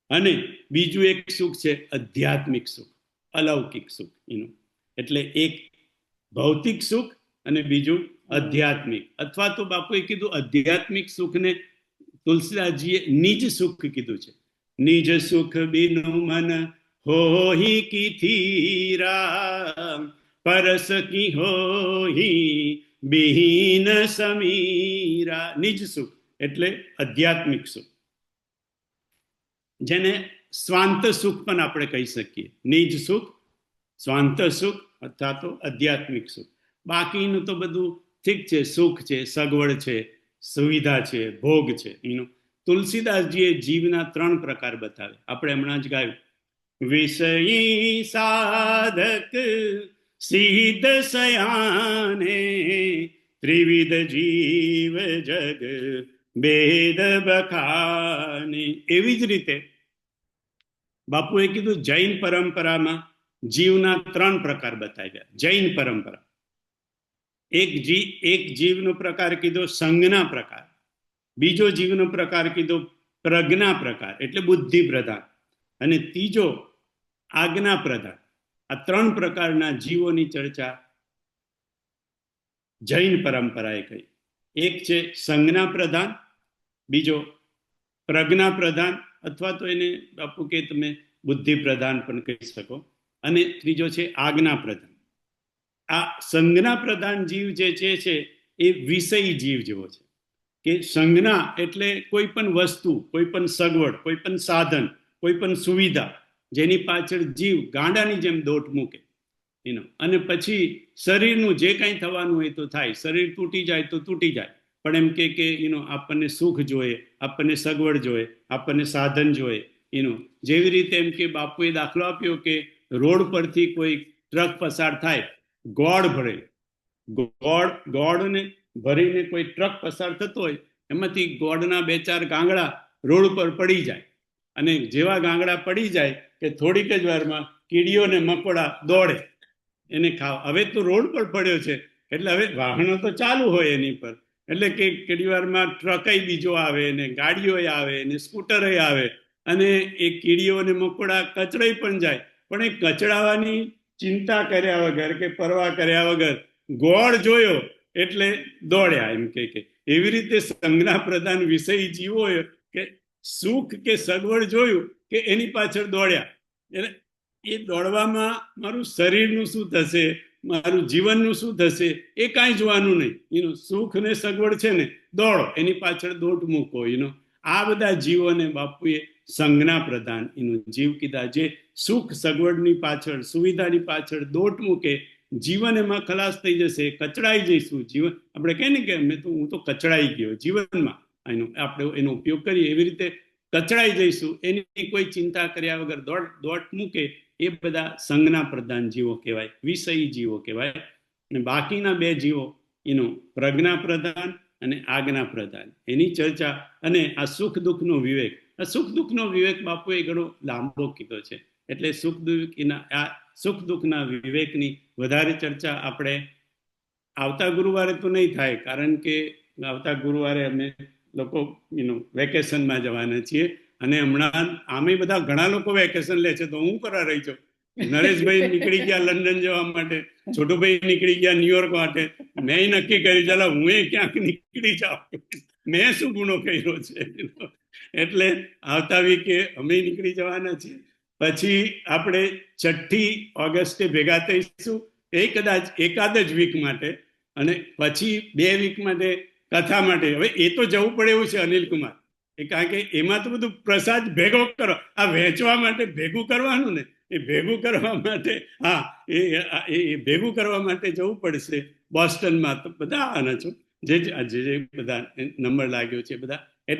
અને બીજું એક સુખ છે આધ્યાત્મિક સુખ, અલૌકિક સુખ. એટલે એક ભૌતિક સુખ અને બીજું આધ્યાત્મિક. અથવા તો બાપુએ કીધું આધ્યાત્મિક સુખને તુલસીદાસજીએ નિજ સુખ કીધું છે. નિજ સુખ બિનુ મન હોહી કી થીરા, પરસ કી હોહી બિહીન સમીરા. નિજ સુખ એટલે આધ્યાત્મિક સુખ, જેને સ્વાંત સુખ પણ આપણે કહી શકીએ. નિજ સુખ, સ્વાંત સુખ અથવા તો આધ્યાત્મિક સુખ. બાકીનું તો બધું ઠીક છે, સુખ છે, સગવડ છે, સુવિધા છે, ભોગ છે. તુલસીદાસજીએ જીવના 3 પ્રકાર બતાવે. આપણે હમણાં જ ગાયું, વિષયી સાધક સિદ્ધ સયાને, ત્રિવિધ જીવ જગ ભેદ બખાને. એવી જ રીતે બાપુએ કીધું જૈન પરંપરામાં જીવના 3 પ્રકાર બતાવ્યા. જૈન પરંપરા એક જીવનો પ્રકાર કીધો સંજ્ઞા પ્રકાર, બીજો જીવનો પ્રકાર કીધો પ્રજ્ઞા પ્રકાર એટલે બુદ્ધિ પ્રધાન, અને ત્રીજો આજ્ઞા પ્રધાન. આ 3 પ્રકારના જીવોની ચર્ચા જૈન પરંપરાએ કહી. એક છે સંજ્ઞા પ્રધાન, બીજો પ્રજ્ઞા પ્રધાન, અથવા તો એને બાપુ કે તમે બુદ્ધિ પ્રધાન પણ કહી શકો, અને ત્રીજો છે આજ્ઞા પ્રધાન. આ સંજ્ઞા પ્રધાન જીવ જે છે એ વિષયી જીવ જેવો છે. કે સંજ્ઞા એટલે કોઈ પણ વસ્તુ, કોઈ પણ સગવડ, કોઈ પણ સાધન, કોઈ પણ સુવિધા જેની પાછળ જીવ ગાંડાની જેમ દોટ મૂકે. અને પછી શરીરનું જે કંઈ થવાનું હોય તો થાય. શરીર તૂટી જાય તો તૂટી જાય, પણ એમ કે આપણને સુખ જોઈએ, આપણને સગવડ જોઈએ, આપણને સાધન જોઈએ. જેવી રીતે એમ કે બાપુએ દાખલો આપ્યો કે રોડ પરથી કોઈ ટ્રક પસાર થાય, ગોળ ભરે, ગોળને ભરીને કોઈ ટ્રક પસાર થતો હોય, એમાંથી ગોળના 2-4 ગાંગડા રોડ પર પડી જાય. અને જેવા ગાંગડા પડી જાય કે થોડીક જ વારમાં કીડીઓ ને મકોડા દોડે એને ખાવા. હવે તો રોડ પર પડ્યો છે એટલે હવે વાહનો તો ચાલુ હોય એની પર, એટલે કે કેટલી વારમાં ટ્રકય બીજો આવે ને ગાડીઓ આવે ને સ્કૂટરો આવે, અને એ કીડીઓ ને મકોડા કચડાઈ પણ જાય, પણ એ કચડાવાની ચિંતા કર્યા વગર કે પરવા કર્યા વગર ગોળ જોયો એટલે દોડ્યા. એમ કે એવી રીતે સંજ્ઞા પ્રધાન વિષય જીવો કે સુખ કે સગવડ જોયું કે એની પાછળ દોડ્યા. એટલે એ દોડવામાં મારું શરીરનું શું થશે, મારું જીવનનું શું થશે એ કાંઈ જોવાનું નહીં. સુખ ને સગવડ છે ને, દોડો, એની પાછળ દોટ મૂકો. આ બધા જીવોને બાપુએ સંજ્ઞા પ્રધાન જીવ કીધા, જે સુખ સગવડની પાછળ, સુવિધાની પાછળ દોટ મૂકે જીવન એમાં ખલાસ થઈ જશે, કચડાઈ જઈશું. જીવન આપણે કહે ને કે હું તો કચડાઈ ગયો જીવનમાં, આપણે એનો ઉપયોગ કરીએ એવી રીતે કચડાઈ જઈશું, એની કોઈ ચિંતા કર્યા વગર દોટ મૂકે, એ બધા સંજ્ઞા પ્રધાન જીવો કહેવાય, વિષયી જીવો કહેવાય. અને બાકીના બે જીવો પ્રજ્ઞા પ્રધાન અને આજ્ઞા પ્રધાન, એની ચર્ચા. અને આ સુખ દુઃખનો વિવેક, આ સુખ દુઃખનો વિવેક બાપુએ ઘણો લાંબો કીધો છે. એટલે સુખ દુઃખના વિવેકની વધારે ચર્ચા આપણે આવતા ગુરુવારે તો નહીં થાય, કારણ કે આવતા ગુરુવારે અમે લોકો વેકેશનમાં જવાના છીએ. અને હમણાં આમે બધા ઘણા લોકો વેકેશન લે છે, તો હું કરા રહી છું. નરેશભાઈ નીકળી ગયા લંડન જવા માટે, છોટુભાઈ નીકળી ગયા ન્યુયોર્ક માટે. મેં નક્કી કર્યું ચાલો હું ક્યાંક નીકળી જાઉં, મેં શું ગુનો કર્યો છે. એટલે આવતા વીકે અમે નીકળી જવાના છીએ. પછી આપણે 6ઠી ઓગસ્ટે ભેગા થઈશું, એ કદાચ એકાદ જ વીક માટે. અને પછી 2 વીક માટે કથા માટે. હવે એ તો જવું પડે એવું છે અનિલકુમાર, કારણ કે એમાં તો બધું પ્રસાદ ભેગો કરો, આ વહેંચવા માટે ભેગું કરવાનું ને, એ ભેગું કરવા માટે એ ભેગું કરવા માટે જવું પડશે બોસ્ટનમાં. તો બધા આના છો, જે બધા નંબર લાગ્યો છે બધા.